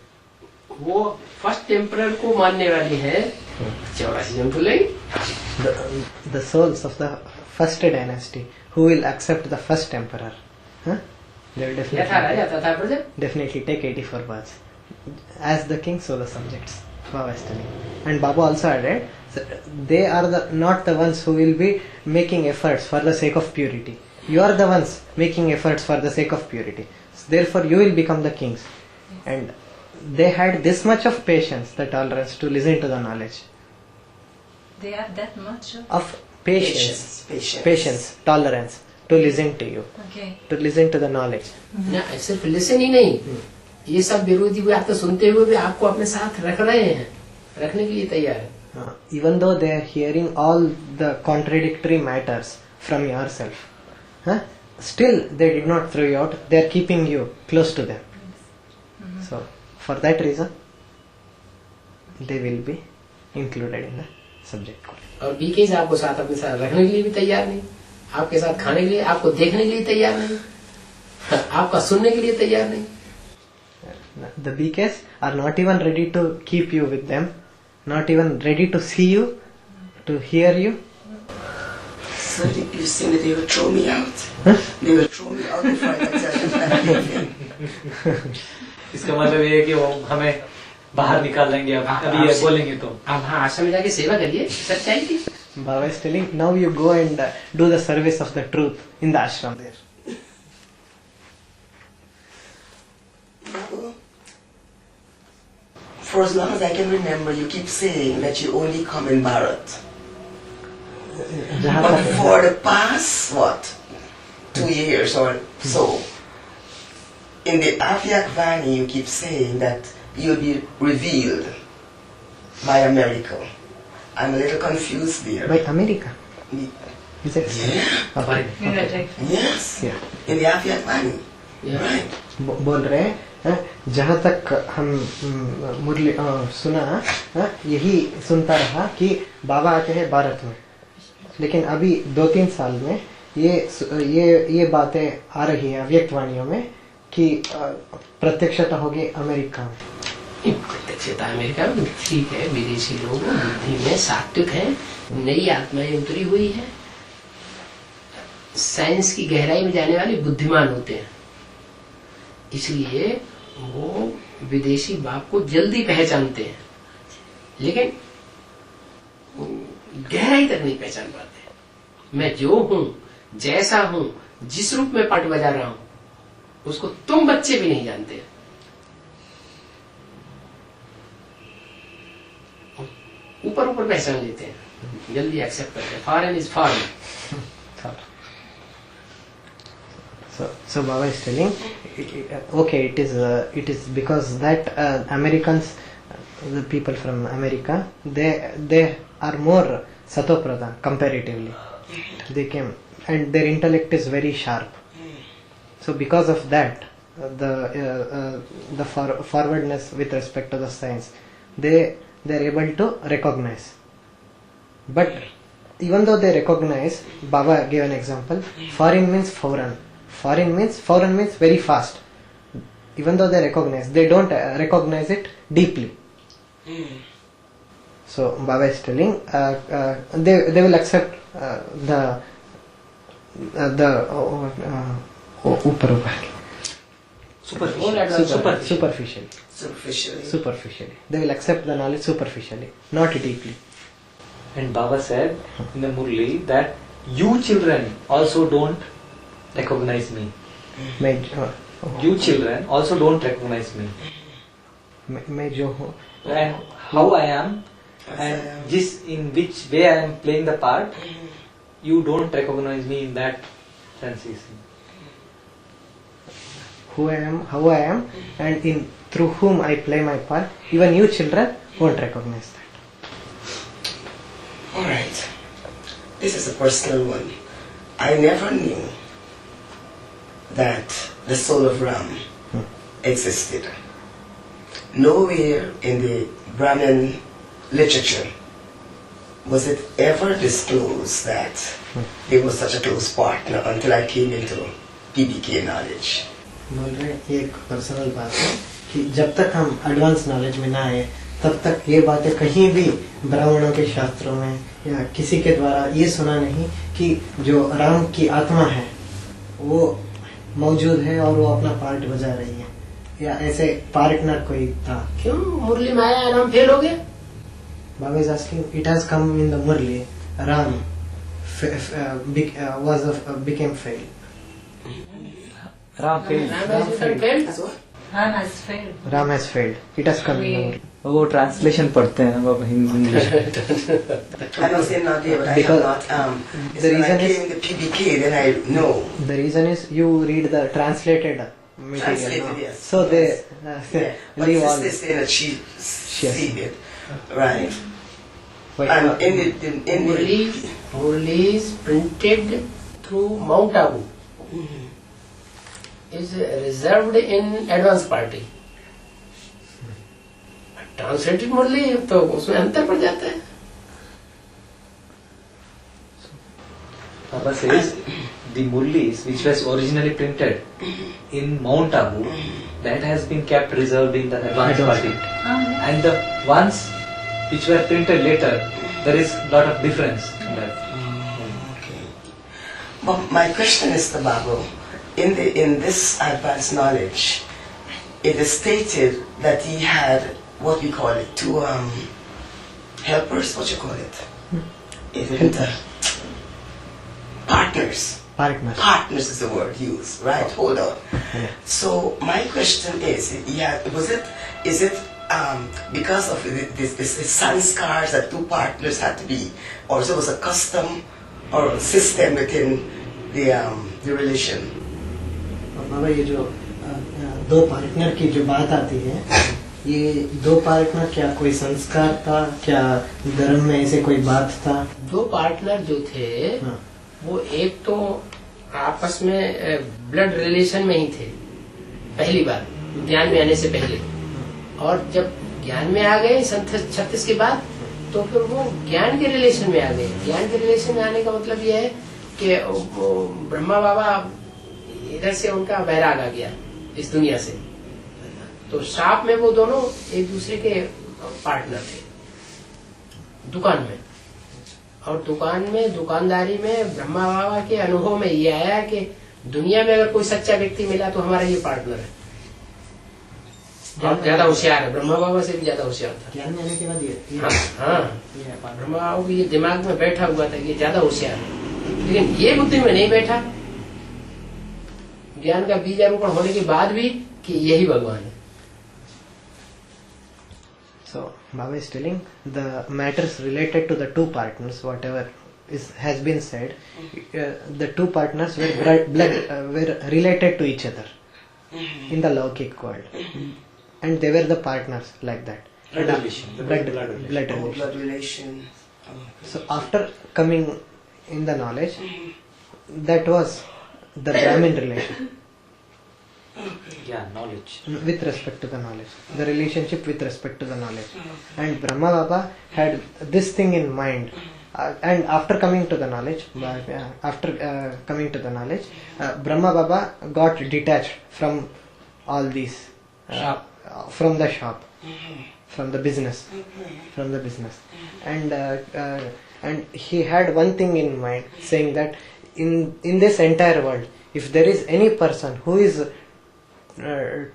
[SPEAKER 3] वो फर्स्ट एम्परर को मानने वाली है, 84 जन्म तो लेंगे.
[SPEAKER 2] The souls of the first dynasty who will accept the first emperor, they will definitely take 84 births as the king, so the subjects. Baba is telling. And Baba also added, they are not the ones who will be making efforts for the sake of purity. You are the ones making efforts for the sake of purity. Therefore you will become the kings. And they had this much of patience, the tolerance to listen to the knowledge.
[SPEAKER 1] They have that much
[SPEAKER 2] of patience, tolerance to listen to you, to listen to the knowledge.
[SPEAKER 3] सिर्फ listen ही नहीं, ये सब विरोधी भी आपको सुनते हुए भी आपको अपने साथ रख रहे हैं, रखने के लिए तैयार है.
[SPEAKER 2] Even though they are hearing all the contradictory matters from yourself, still they did not throw you out. They are keeping you close to them. So for that reason, they will be included in the subject quality.
[SPEAKER 3] और बीकेज आपको साथ अपने साथ रखने के लिए भी तैयार नहीं, आपके साथ खाने के लिए, आपको देखने के लिए तैयार नहीं, आपका सुनने के लिए तैयार नहीं.
[SPEAKER 2] The BKs are not even ready to keep you with them, not even ready to see you, to hear you.
[SPEAKER 5] So you saying that they will throw me out? They will throw me out before I can tell them that I'm leaving.
[SPEAKER 4] इसका मतलब ये है कि वो हमें बाहर निकाल देंगे अभी ये बोलेंगे तो।
[SPEAKER 3] आप हाँ आश्रम में जाके सेवा करिए सच्चाई की।
[SPEAKER 2] Baba is telling, now you go and do the service of the truth in the ashram there.
[SPEAKER 5] Babu, for as long as I can remember, you keep saying that you only come in Bharat. But for the past, 2 years or so, in the Afyak Vani, you keep saying that you'll be revealed by a miracle. I'm a little confused there.
[SPEAKER 2] By America? Is it?
[SPEAKER 5] Yeah.
[SPEAKER 2] Okay.
[SPEAKER 1] Okay.
[SPEAKER 5] Yes.
[SPEAKER 2] Yeah.
[SPEAKER 5] In the Afyak Vani.
[SPEAKER 3] Yeah.
[SPEAKER 5] Right.
[SPEAKER 2] बोल रहे हैं जहाँ तक हम मुरली सुना यही सुनता रहा कि बाबा आते हैं भारत में, लेकिन अभी 2-3 साल में ये बातें आ रही है अव्यक्त वाणियों में कि प्रत्यक्षता होगी अमेरिका में।
[SPEAKER 3] प्रत्यक्षता अमेरिका में ठीक है, विदेशी लोग बुद्धि में सात्विक है, नई आत्माएं उतरी हुई है, साइंस की गहराई में जाने वाले बुद्धिमान होते हैं, इसलिए वो विदेशी बाप को जल्दी पहचानते हैं, लेकिन गहराई तक नहीं पहचान पाते। मैं जो हूं, जैसा हूं, जिस रूप में पाठ बजा रहा हूं, उसको तुम बच्चे भी नहीं जानते। ऊपर ऊपर पहचान लेते हैं, जल्दी एक्सेप्ट करते हैं। Foreign is foreign.
[SPEAKER 2] So Baba is telling, okay, it is because that Americans, the people from America, they are more satopradhan comparatively. They came and their intellect is very sharp. So because of that, the forwardness with respect to the science, they are able to recognize. But even though they recognize, Baba gave an example. Foreign means foreign. Foreign means very fast. Even though they recognize, they don't recognize it deeply. So Baba is telling, they will accept the superficially. They will accept the knowledge superficially, not deeply.
[SPEAKER 4] And Baba said in the Murli that you children also don't recognize me. You children also don't recognize me.
[SPEAKER 2] मैं जो हूँ
[SPEAKER 4] And how I am and in which way I am playing the part, you don't recognize me in that sense.
[SPEAKER 2] Who I am, how I am, and through whom I play my part, even you children won't recognize that.
[SPEAKER 5] Alright. This is a personal one. I never knew that the soul of Ram existed. Nowhere in the Brahmin literature was it ever disclosed that they were such a close partner until I came into PBK knowledge.
[SPEAKER 2] बोल रहे हैं ये एक personal बात है कि जब तक हम एडवांस नॉलेज में ना आए तब तक ये बातें कहीं भी ब्राह्मणों के शास्त्रों में या किसी के द्वारा ये सुना नहीं कि जो राम की आत्मा है वो मौजूद है और वो अपना पार्ट बजा रही है, या ऐसे पार्टनर कोई था।
[SPEAKER 3] क्यों मुरली में आया राम फेल हो गया?
[SPEAKER 2] Baba is asking, it has come in the Murli, Ram became failed.
[SPEAKER 6] Ram failed.
[SPEAKER 1] Ram has failed.
[SPEAKER 2] Ram has failed. It has come in the Murli.
[SPEAKER 6] वो ट्रांसलेशन पढ़ते हैं वो English.
[SPEAKER 5] I must say not there, but
[SPEAKER 2] Because
[SPEAKER 5] I have not.
[SPEAKER 2] the
[SPEAKER 5] When I
[SPEAKER 2] reason is-
[SPEAKER 5] came in the PBK, then I know.
[SPEAKER 2] The reason is you read the translated material.
[SPEAKER 5] Translated,
[SPEAKER 2] no?
[SPEAKER 5] yes.
[SPEAKER 2] So they
[SPEAKER 5] Yeah. But
[SPEAKER 2] leave all.
[SPEAKER 5] they say that she
[SPEAKER 2] has-
[SPEAKER 5] seen it. Right.
[SPEAKER 2] Wait,
[SPEAKER 5] And in the
[SPEAKER 3] Murli is printed through Mount Abu. Is reserved in advance party. Translated Murali तो उसमें अंतर पड़ जाता है।
[SPEAKER 4] Baba says the Murlis which was originally printed in Mount Abu, that has been kept reserved in the advanced party, and the ones which were printed later there is a lot of difference in that.
[SPEAKER 5] Okay. But my question is to Babu, in this advanced knowledge, it is stated that he had what we call it, two helpers, what you call it? It isn't partners. Partners is the word used, right? Hold on.
[SPEAKER 2] Yeah.
[SPEAKER 5] So my question is, is it because of this sanskars that two partners had to be, or so it was a custom or a system within the relation?
[SPEAKER 2] बाबा ये जो दो partner की जो बात आती है, ये दो पार्टनर क्या कोई संस्कार था, क्या धर्म में ऐसे कोई बात था?
[SPEAKER 3] दो पार्टनर जो थे वो एक तो आपस में ब्लड रिलेशन में ही थे पहली बार ज्ञान में आने से पहले, और जब ज्ञान में आ गए 36 के बाद तो फिर वो ज्ञान के रिलेशन में आ गए। ज्ञान के रिलेशन में आने का मतलब ये है कि ब्रह्मा बाबा इधर से उनका वैराग आ गया इस दुनिया से, तो शॉप में वो दोनों एक दूसरे के पार्टनर थे दुकान में, और दुकान में दुकानदारी में ब्रह्मा बाबा के अनुभव में ये आया कि दुनिया में अगर कोई सच्चा व्यक्ति मिला तो हमारा ये पार्टनर है, और ज्यादा होशियार है, ब्रह्मा बाबा से भी ज्यादा होशियार था।
[SPEAKER 2] ज्ञान में आने के बाद ये
[SPEAKER 3] हाँ, ब्रह्मा बाबा को ये दिमाग में बैठा हुआ था कि ज्यादा होशियार है, लेकिन ये बुद्धि में नहीं बैठा ज्ञान का बीजारोपण होने के बाद भी कि यही भगवान है।
[SPEAKER 2] So Baba is telling the matters related to the two partners, whatever has been said, the two partners were were related to each other in the Laukik world, and they were the partners like that.
[SPEAKER 4] Blood relation.
[SPEAKER 5] Blood relation.
[SPEAKER 2] So after coming in the knowledge, that was the Brahmin relation.
[SPEAKER 4] Yeah, knowledge.
[SPEAKER 2] With respect to the knowledge, the relationship with respect to the knowledge, and Brahma Baba had this thing in mind, and after coming to the knowledge, Brahma Baba got detached from all these, from the shop, from the business, and he had one thing in mind, saying that in this entire world, if there is any person who is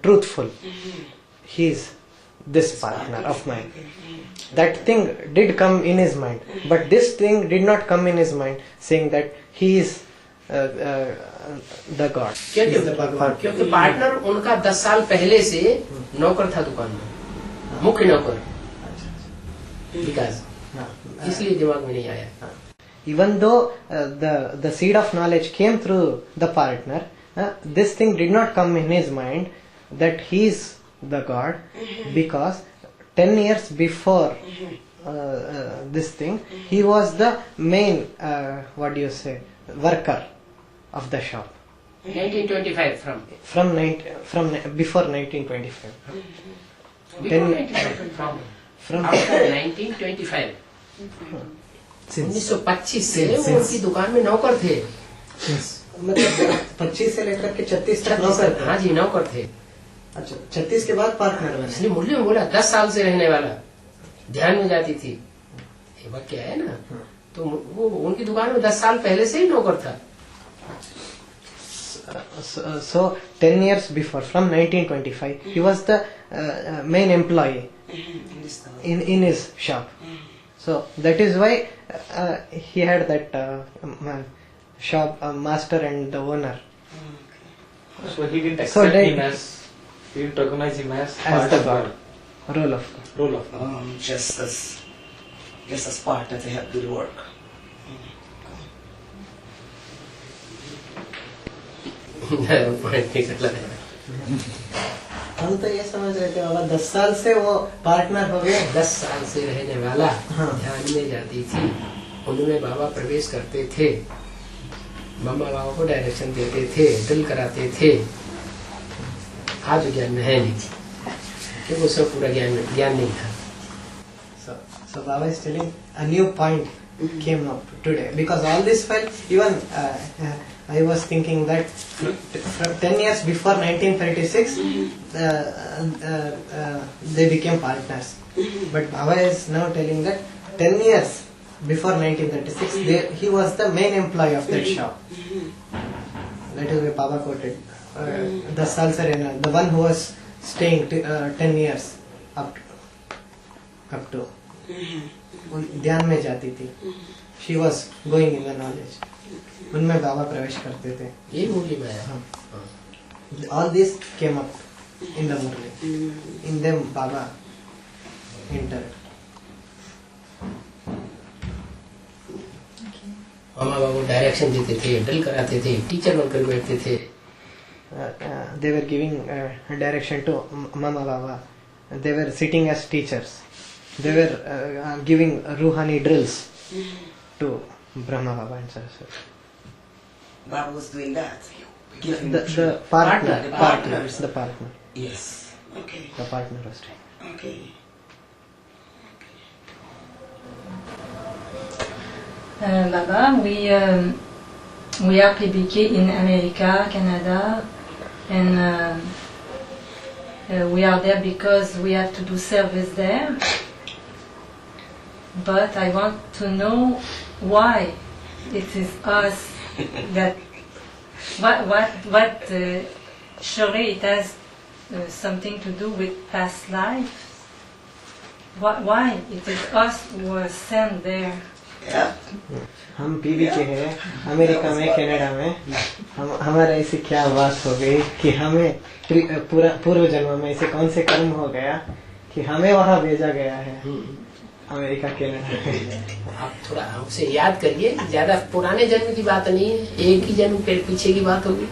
[SPEAKER 2] truthful, he is this partner of mine. That thing did come in his mind, but this thing did not come in his mind, saying that he is the God.
[SPEAKER 3] क्योंकि partner उनका 10 साल पहले से नौकर था दुकान में, मुख्य नौकर, विकास, इसलिए दिमाग में नहीं आया।
[SPEAKER 2] Even though the seed of knowledge came through the partner, this thing did not come in his mind that he is the God, because 10 years before this thing, he was the main, worker of the shop.
[SPEAKER 3] 1925
[SPEAKER 2] from before 1925.
[SPEAKER 3] From after 1925 1925 से वो उनकी दुकान में नौकर थे,
[SPEAKER 2] मतलब 25 से लेकर के 36 तक नौकर थे।
[SPEAKER 3] हाँ जी, नौकर थे।
[SPEAKER 2] अच्छा, 36 के बाद पार्टनर बने।
[SPEAKER 3] इसलिए मुरली में बोला 10 साल से रहने वाला, ध्यान में जाती थी, ये बात क्या है ना, तो वो उनकी दुकान में 10 साल पहले से ही नौकर था।
[SPEAKER 2] So 10 years before, from 1925, he was the main employee in his shop. So that is why he had that shop master and the owner.
[SPEAKER 4] So he didn't accept him as, he didn't recognize him as
[SPEAKER 2] the God. Role of God.
[SPEAKER 5] Just as partner to help do the work.
[SPEAKER 2] हम तो ये समझ रहे थे बाबा 10 साल से वो partner हो गए।
[SPEAKER 3] 10 साल से रहने वाला, ध्यान में जाती थी, उनमें बाबा प्रवेश करते थे, मम्मा बाबा को डायरेक्शन देते थे, ड्रिल कराते थे। आज ज्ञान में है नहीं, क्योंकि उसमें पूरा ज्ञान नहीं था।
[SPEAKER 2] So Baba is telling a new point came up today, because all this while even I was thinking that from 10 years before 1936 they became partners, but Baba is now telling that 10 years before 1936, he was the main employee of that shop. That is why Baba quoted. The Salsarena, the one who was staying 10 years up to. ध्यान में जाती थी. She was going in the knowledge. उनमें बाबा प्रवेश करते थे.
[SPEAKER 3] ये मुरली में है.
[SPEAKER 2] All this came up in the Murli. In them Baba entered.
[SPEAKER 3] Mama Babu direction देते थे, ड्रिल कराते थे, टीचर बनकर बैठते थे.
[SPEAKER 2] They were giving direction to Mama Baba. They were sitting as teachers. They were giving Ruhani drills to Brahma Baba and Saraswati.
[SPEAKER 5] Baba was doing that.
[SPEAKER 2] The partner. It's the partner.
[SPEAKER 5] Yes. Okay.
[SPEAKER 2] The partner was doing.
[SPEAKER 5] Okay.
[SPEAKER 1] Baba, we are PBK in America, Canada, and we are there because we have to do service there. But I want to know why it is us that what surely it has something to do with past lives. Why it is us who are sent there.
[SPEAKER 5] Yeah.
[SPEAKER 2] हम पीबीके हैं America में Canada में हमारे ऐसी क्या बात हो गई कि हमें पूर्व जन्म में ऐसे कौन से कर्म हो गया कि हमें वहाँ भेजा गया है अमेरिका कनाडा.
[SPEAKER 3] आप थोड़ा हमसे याद करिए, ज्यादा पुराने जन्म की बात नहीं है, एक ही जन्म के पीछे की बात होगी.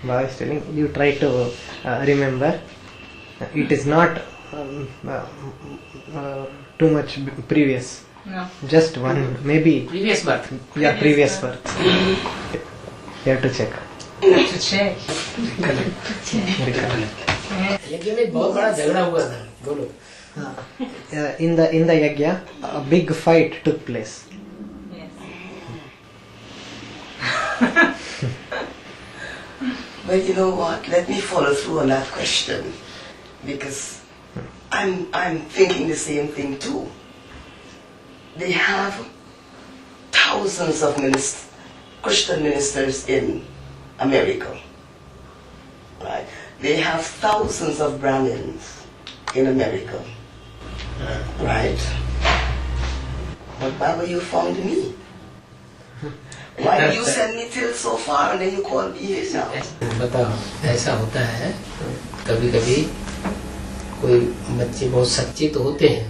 [SPEAKER 2] Baba is telling you try to remember. It is not too much previous.
[SPEAKER 1] No.
[SPEAKER 2] Just one, maybe.
[SPEAKER 3] Previous birth.
[SPEAKER 2] Yeah, previous birth. You have to check.
[SPEAKER 1] To check.
[SPEAKER 3] यज्ञ में बहुत बड़ा झगड़ा हुआ था. बोलो.
[SPEAKER 2] In the yajna, a big fight took place.
[SPEAKER 1] Yes.
[SPEAKER 5] But you know what? Let me follow through on that question, because I'm thinking the same thing too. They have thousands of Christian ministers in America, right? They have thousands of Brahmins in America, right? But Baba, you found me. Why did you send me till so far and then you call me here now?
[SPEAKER 3] बताओ, ऐसा होता है कभी कभी कोई बच्चे बहुत सच्चे तो होते हैं,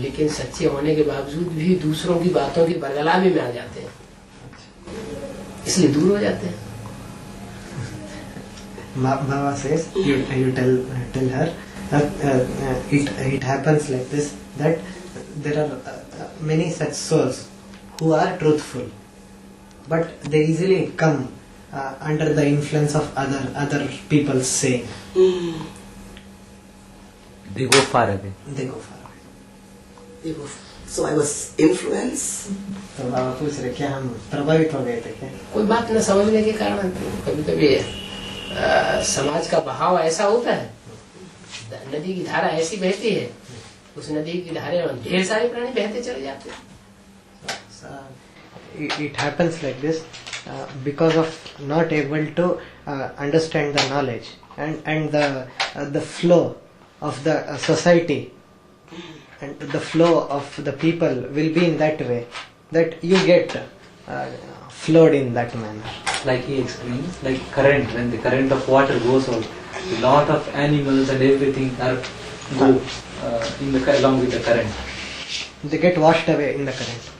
[SPEAKER 3] लेकिन सच्चे होने के बावजूद भी दूसरों की बातों की बरगलावी में आ जाते हैं, इसलिए दूर हो जाते हैं.
[SPEAKER 2] Baba says, you tell her that it happens like this, that there are many such souls who are truthful, but they easily come under the influence of other people's saying.
[SPEAKER 6] They go far away.
[SPEAKER 2] They go far away.
[SPEAKER 5] So I was influenced.
[SPEAKER 2] तो बाबा पूछ रहे क्या हम प्रभावित हो गए थे क्या?
[SPEAKER 3] कोई बात न समझने के कारण कभी कभी समाज का बहाव ऐसा होता है, नदी की धारा ऐसी बहती है, उस नदी की धारे में ढेर सारे प्राणी बहते चले जाते हैं.
[SPEAKER 2] It happens like this because of not able to understand the knowledge and the flow of the society, and the flow of the people will be in that way that you get flowed in that manner.
[SPEAKER 4] Like he explained, like current, when the current of water goes out, a lot of animals and everything are go along with the current.
[SPEAKER 2] They get washed away in the current.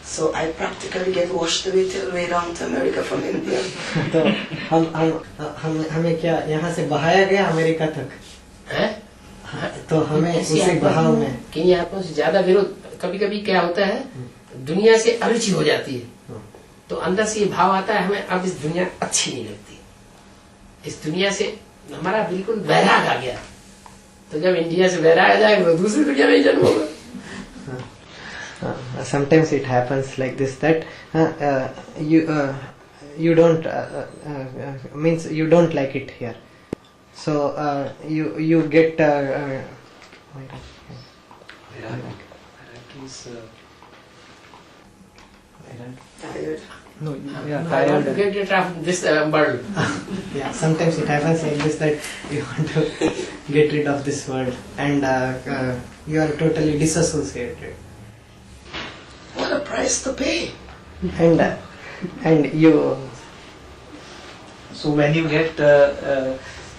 [SPEAKER 5] So I practically get washed away till way down to America from India.
[SPEAKER 2] तो हमें क्या यहाँ से बहाया गया America तक, तो हमें उसी बहाव में
[SPEAKER 3] किन्हीं आत्माओं से ज्यादा विरोध. कभी कभी क्या होता है, दुनिया से अरुचि हो जाती है, तो अंदर से ये भाव आता है हमें अब इस दुनिया अच्छी नहीं लगती, इस दुनिया से हमारा बिल्कुल वैराग आ गया. तो जब इंडिया से वैराग आ जाएगा तो दूसरी दुनिया में जन्म होगा.
[SPEAKER 2] Sometimes it happens like this, that you don't means you don't like it here, so you get
[SPEAKER 5] Tired.
[SPEAKER 2] No, yeah,
[SPEAKER 3] I want to
[SPEAKER 2] tired.
[SPEAKER 3] get rid of this world.
[SPEAKER 2] Yeah, sometimes it happens like this that you want to get rid of this world and you are totally disassociated.
[SPEAKER 5] What a price to pay.
[SPEAKER 2] And you
[SPEAKER 4] So when you get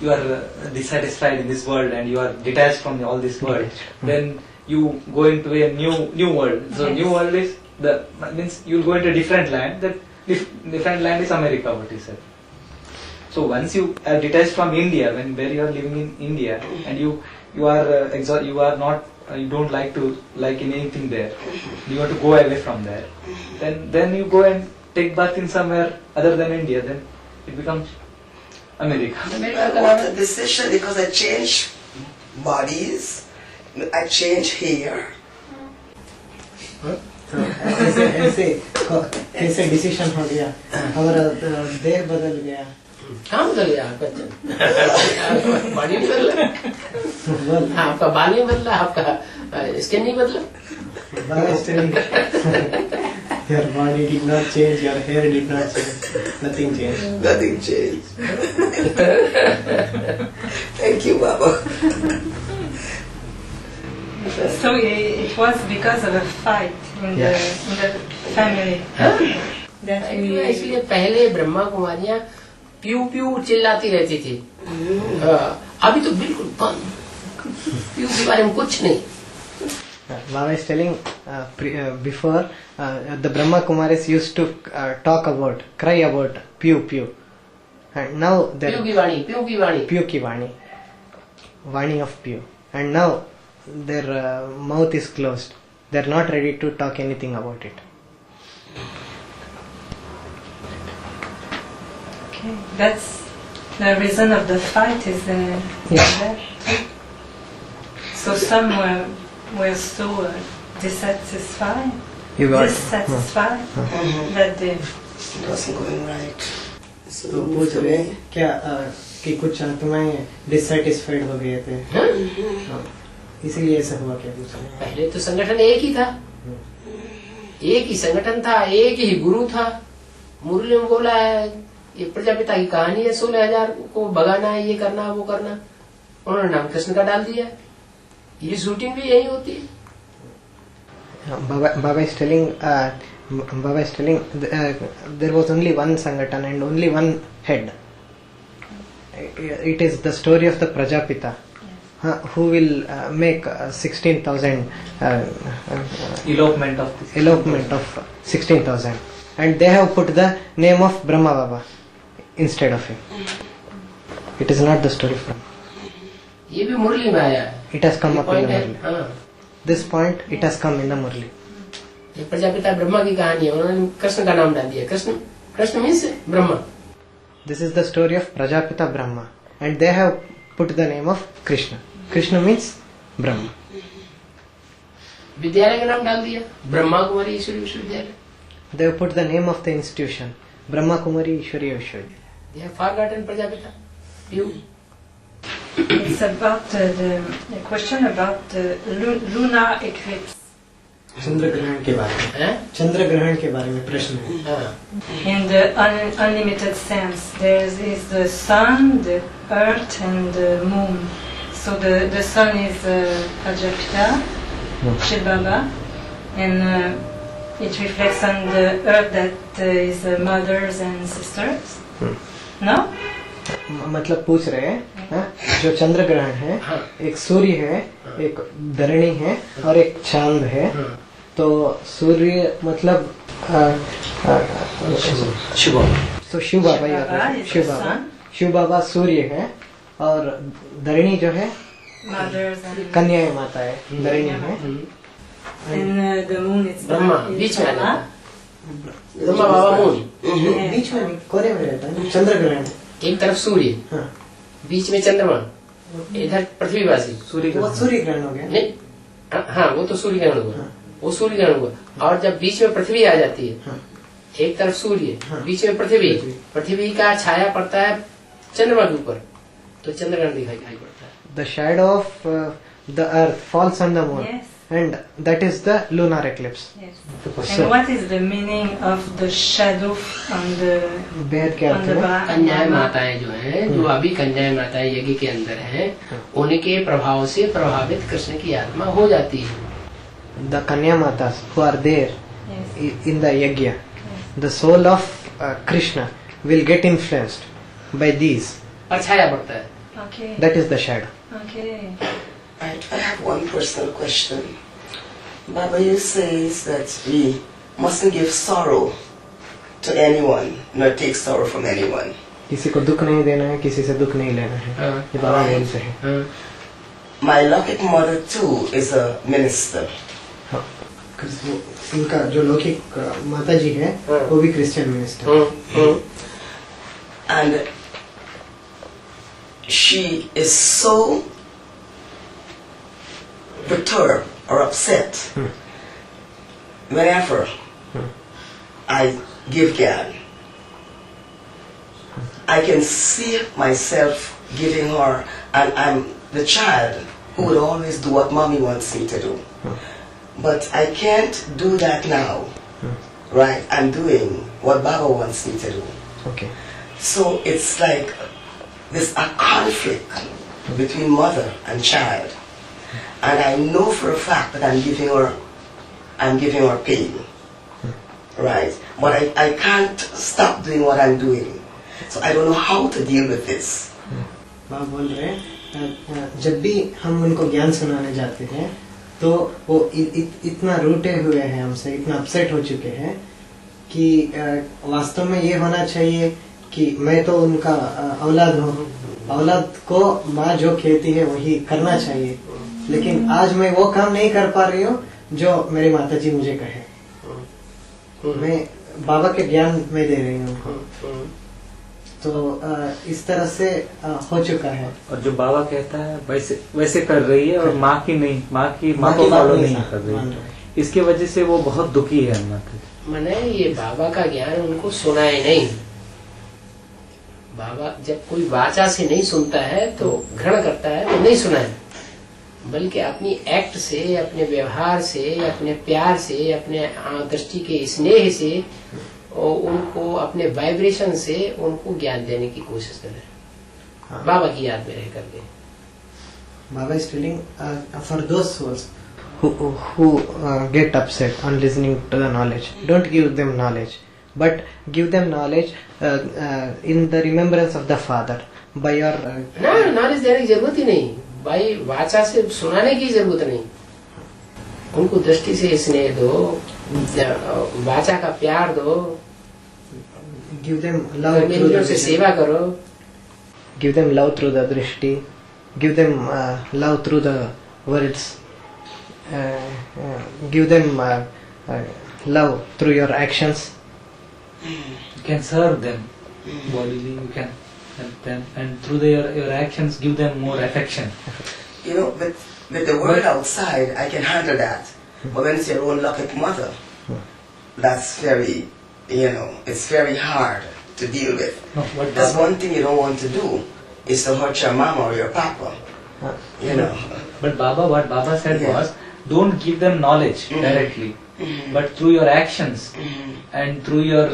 [SPEAKER 4] you are dissatisfied in this world and you are detached from all this world, then you go into a new world. So
[SPEAKER 1] Yes.
[SPEAKER 4] new world is means you will go into a different land. That different land is America, what you said. So once you are detached from India, where you are living in India, and you are you are not you don't like anything there, you want to go away from there, then you go and take birth in somewhere other than India, then it becomes America.
[SPEAKER 5] I want a decision because I change bodies, I change hair.
[SPEAKER 2] ऐसे decision हो गया हमारा देह बदल गया
[SPEAKER 3] कहाँ बदल गया आपका? बॉडी नहीं बदला, हाँ, आपका बाल नहीं बदला, आपका स्किन नहीं बदला.
[SPEAKER 2] Your body did not change, your hair did not change, nothing changed.
[SPEAKER 5] Nothing changed. Thank you, Baba.
[SPEAKER 1] So it was because of a fight in the family that we.
[SPEAKER 3] इसलिए पहले ब्रह्मा कुमारियाँ प्यू प्यू चिल्लाती रहती थी. अभी तो बिल्कुल बंद, प्यू के बारे में कुछ नहीं.
[SPEAKER 2] Baba is telling before the Brahma Kumaris used to cry about pew pew, and now
[SPEAKER 3] प्यू
[SPEAKER 2] they're
[SPEAKER 3] की वाणी, प्यू की वाणी.
[SPEAKER 2] pew ki vani, vani of pew, and now their mouth is closed. They're not ready to talk anything about it.
[SPEAKER 1] Okay, that's the reason of the fight is that. So some were so dissatisfied that they.
[SPEAKER 5] It wasn't going right. So
[SPEAKER 2] तो पूछ रहे हैं क्या कि कुछ तुम्हें dissatisfied हो गए थे, हाँ, इसीलिए ऐसा हुआ क्या पूछ रहे हैं.
[SPEAKER 3] पहले तो संगठन एक ही था, एक ही संगठन था, एक ही गुरु था. मुरली में बोला है ये प्रजापिता की कहानी है, 16,000 को भगाना है, ये करना वो करना. उन्होंने नाम कृष्ण का डाल दिया. ये शूटिंग भी यही होती है.
[SPEAKER 2] Baba is telling there was only one Sangatana and only one head. It is the story of the Prajapita who will make 16,000
[SPEAKER 4] Elopement
[SPEAKER 2] of 16,000, and they have put the name of Brahma Baba instead of him. It is not the story from.
[SPEAKER 3] ये भी मुरली में आया है.
[SPEAKER 2] It has come
[SPEAKER 3] ये
[SPEAKER 2] up in
[SPEAKER 3] point
[SPEAKER 2] the
[SPEAKER 3] है.
[SPEAKER 2] Murli.
[SPEAKER 3] हाँ,
[SPEAKER 2] This point it has come in the Murli.
[SPEAKER 3] ये प्रजापिता ब्रह्मा की कहानी है, उन्होंने कृष्ण का नाम डाल दिया. Krishna means Brahma.
[SPEAKER 2] This is the story of Prajapita Brahma, and they have put the name of Krishna. Krishna means Brahma.
[SPEAKER 3] विद्यालय का नाम डाल दिया ब्रह्मा कुमारी ईश्वरी विश्वविद्यालय.
[SPEAKER 2] They have put the name of the institution, Brahma Kumari Ishwari Vishwavidya.
[SPEAKER 3] They have forgotten Prajapita. You.
[SPEAKER 1] It's about the question about the lunar eclipse.
[SPEAKER 2] चंद्र ग्रहण के बारे में.
[SPEAKER 3] हैं?
[SPEAKER 2] चंद्र ग्रहण के बारे में प्रश्न है.
[SPEAKER 3] हाँ.
[SPEAKER 1] In the unlimited sense, there is the sun, the earth, and the moon. So the sun is Prajapita, Shiv Baba, and it reflects on the earth that is mothers and sisters. No?
[SPEAKER 2] मतलब पूछ रहे हैं हाँ? जो चंद्र ग्रहण है, एक सूर्य है, एक धरणी है और एक चांद है. तो सूर्य मतलब तो शिव बाबा शिव बाबा सूर्य है, और धरणी जो है
[SPEAKER 1] Mothers and
[SPEAKER 2] कन्या माता है, धरणी है.
[SPEAKER 1] and the moon is
[SPEAKER 3] Brahma बीच में आ जाता है. ब्रह्मा बाबा मून.
[SPEAKER 2] बीच में कोने में रहता है. चंद्र ग्रहण
[SPEAKER 3] एक तरफ सूर्य,
[SPEAKER 2] हाँ.
[SPEAKER 3] बीच में चंद्रमा, इधर पृथ्वीवासी.
[SPEAKER 2] वो सूर्य ग्रहण हो गया.
[SPEAKER 3] नहीं, हाँ, वो तो सूर्य ग्रहण हुआ. वो सूर्य ग्रहण हुआ. और जब बीच में पृथ्वी आ जाती है,
[SPEAKER 2] हाँ.
[SPEAKER 3] एक तरफ सूर्य, बीच में पृथ्वी का छाया पड़ता है चंद्रमा के ऊपर, तो चंद्रग्रहण दिखाई पड़ता है.
[SPEAKER 2] The shadow of the earth falls on the moon.
[SPEAKER 1] yes.
[SPEAKER 2] and that is the lunar eclipse.
[SPEAKER 1] Yes.
[SPEAKER 2] So-
[SPEAKER 1] And what is the meaning of the shadow on the
[SPEAKER 2] वेद के अर्थ में
[SPEAKER 3] कन्याएं माताएं जो हैं, जो अभी कन्याएं माताएं यज्ञ के अंदर हैं, उनके प्रभाव से प्रभावित कृष्ण की आत्मा हो जाती है.
[SPEAKER 2] the Kanya Matas who are there
[SPEAKER 1] Yes.
[SPEAKER 2] in the yajna, the soul of Krishna will get influenced by these.
[SPEAKER 3] और छाया पड़ता है.
[SPEAKER 1] Okay.
[SPEAKER 2] That is the shadow.
[SPEAKER 1] Okay.
[SPEAKER 5] I have one personal question. Baba, you says that we mustn't give sorrow to anyone, nor take sorrow from anyone.
[SPEAKER 2] किसी को दुख नहीं देना है, किसी से दुख नहीं लेना है.
[SPEAKER 3] हाँ.
[SPEAKER 2] ये बाबा बोलते हैं.
[SPEAKER 3] हाँ.
[SPEAKER 5] My Lokik mother too is a minister.
[SPEAKER 2] हाँ. इनका जो लौकिक माता जी है वो भी Christian minister.
[SPEAKER 5] And she is so perturbed or upset whenever I give Gyan. I can see myself giving her, and I'm the child who would always do what mommy wants me to do. But I can't do that now. Right? I'm doing what Baba wants me to do.
[SPEAKER 2] Okay.
[SPEAKER 5] So it's like there's a conflict between mother and child. And I know for a fact that I'm giving her pain. Right? But I can't stop doing what I'm doing. So I don't know how to deal with this.
[SPEAKER 2] बाबा बोल रहे हैं जब भी हम उनको ज्ञान सुनाने जाते हैं तो वो इतना रूठे हुए हैं हमसे, इतना अपसेट हो चुके हैं कि वास्तव में ये होना चाहिए कि मैं तो उनका औलाद हूँ, औलाद को माँ जो कहती है वही करना चाहिए, लेकिन आज मैं वो काम नहीं कर पा रही हूँ जो मेरी माता जी मुझे कहे. मैं बाबा के ज्ञान में दे रही हूँ उनको. तो इस तरह से हो चुका है.
[SPEAKER 6] और जो बाबा कहता है वैसे कर रही है, और माँ को फॉलो नहीं कर रही है. इसके वजह से वो बहुत दुखी है माता जी.
[SPEAKER 3] मैंने ये बाबा का ज्ञान उनको सुनाए नहीं. बाबा जब कोई वाचा से नहीं सुनता है तो घृणा करता है, तो नहीं सुना है, बल्कि अपनी एक्ट से, अपने व्यवहार से, अपने प्यार से, अपने दृष्टि के स्नेह से और उनको अपने वाइब्रेशन से उनको ज्ञान देने की कोशिश करें. बाबा की याद में रह करके.
[SPEAKER 2] Baba is telling for those souls who get upset on listening to the knowledge, don't give them knowledge, but give them knowledge in the remembrance of the Father by your.
[SPEAKER 3] ना नॉलेज देने की जरूरत ही नहीं, भाई वाचा से सुनाने की जरूरत नहीं. उनको दृष्टि से स्नेह दो, वाचा का प्यार दो,
[SPEAKER 2] Give them love through
[SPEAKER 3] इंद्रियों से
[SPEAKER 2] the
[SPEAKER 3] सेवा करो.
[SPEAKER 2] give them love through the drishti, give them love through the words, give them love through your actions.
[SPEAKER 6] You can serve them bodily, you can help them, and through your actions give them more affection.
[SPEAKER 5] You know, with the world outside, I can handle that. But when it's your own Lokik mother, that's very, it's very hard to deal with.
[SPEAKER 6] No, but
[SPEAKER 5] That's
[SPEAKER 6] Baba,
[SPEAKER 5] one thing you don't want to do, is to hurt your mama or your papa. You know.
[SPEAKER 6] but Baba, what Baba said
[SPEAKER 5] Yeah.
[SPEAKER 6] was, don't give them knowledge directly, but through your actions and through your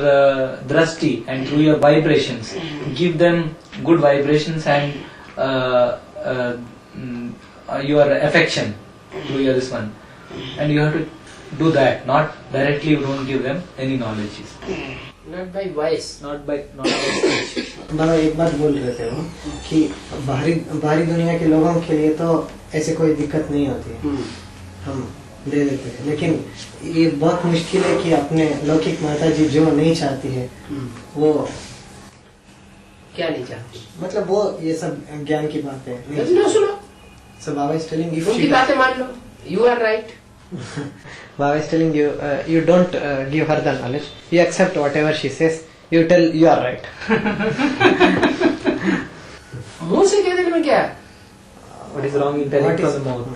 [SPEAKER 6] drashti and through your vibrations, give them good vibrations and your affection through your this one, and you have to do that. Not directly, you don't give them any knowledge.
[SPEAKER 3] Not by voice.
[SPEAKER 6] Not by speech.
[SPEAKER 2] बाबा एक बात बोल रहे थे वो कि बाहरी दुनिया के लोगों के लिए तो ऐसे कोई दिक्कत नहीं होती है, हम दे देते हैं, लेकिन ये बहुत मुश्किल है कि अपने लौकिक माता जी जो नहीं चाहती है वो,
[SPEAKER 3] क्या नहीं चाहती?
[SPEAKER 2] मतलब वो ये सब ज्ञान की बातें
[SPEAKER 3] सुनो सुनो,
[SPEAKER 2] So Baba is telling if
[SPEAKER 3] उनकी
[SPEAKER 2] she,
[SPEAKER 3] बातें मान लो. You are right.
[SPEAKER 2] Baba is telling you, you don't give her the knowledge, you accept whatever she says, you tell you are right.
[SPEAKER 3] मुंह से कह देने में क्या?
[SPEAKER 6] What is wrong in telling
[SPEAKER 2] What
[SPEAKER 6] from
[SPEAKER 2] is-
[SPEAKER 6] the mouth?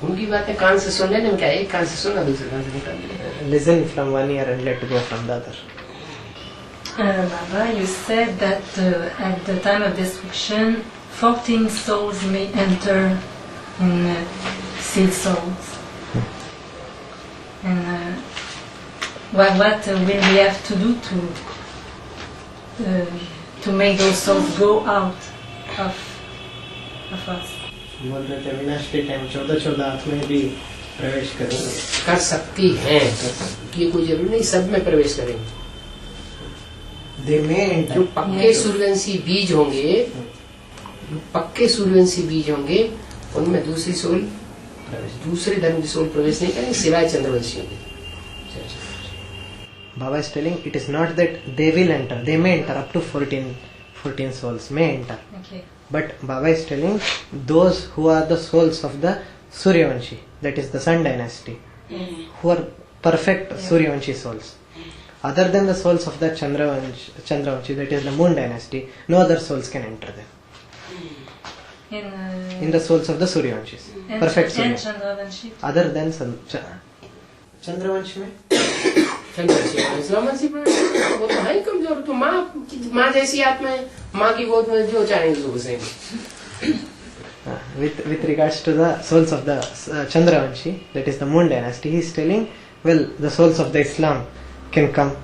[SPEAKER 3] उनकी बातें कान से सुन लेने में क्या? एक कान से सुना, दूसरे कान से निकाल देना.
[SPEAKER 2] Listen from one ear and let go from the other.
[SPEAKER 1] Baba, you said that at the time of destruction, 14 souls may enter in seed souls. And what will we have to do to make those souls go out of us?
[SPEAKER 2] बोल रहे थे विनाशकारी time 14 आत्माएं भी प्रवेश करेंगे,
[SPEAKER 3] कर सकती हैं, ये कोई जरूरी नहीं सब में प्रवेश करेंगे।
[SPEAKER 2] They may enter.
[SPEAKER 3] जो पक्के सूर्यवंशी बीज होंगे, जो पक्के सूर्यवंशी बीज होंगे, उनमें दूसरी सोल, दूसरे धर्म की सोल प्रवेश नहीं करेंगे सिवाय चंद्रवंशियों के।
[SPEAKER 2] Baba is telling it is not that they will enter, they may enter up to 14 souls may enter.
[SPEAKER 1] Okay.
[SPEAKER 2] But Baba is telling those who are the souls of the Suryavanshi, that is the Sun dynasty, who are perfect Suryavanshi souls. Other than the souls of the Chandravanshi, that is the Moon dynasty, no other souls can enter them. In the souls of the Suryavanshis, perfect Suryavanshi. Other than Chandravanshi में
[SPEAKER 3] चंद्रवंशी वो तो है कमजोर, तो माँ जैसी आत्मा है, माँ की गोद में जो चाहेंगे वो घुसेंगे।
[SPEAKER 2] with regards to the souls of the Chandravanshi, that is the Moon dynasty, he is telling, well, the souls of the Islam can come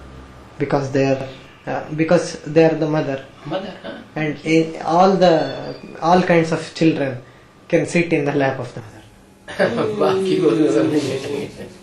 [SPEAKER 2] because they are the mother, and all kinds of children can sit in the lap of the mother.
[SPEAKER 3] बाप की गोद में सब नहीं बैठेंगे।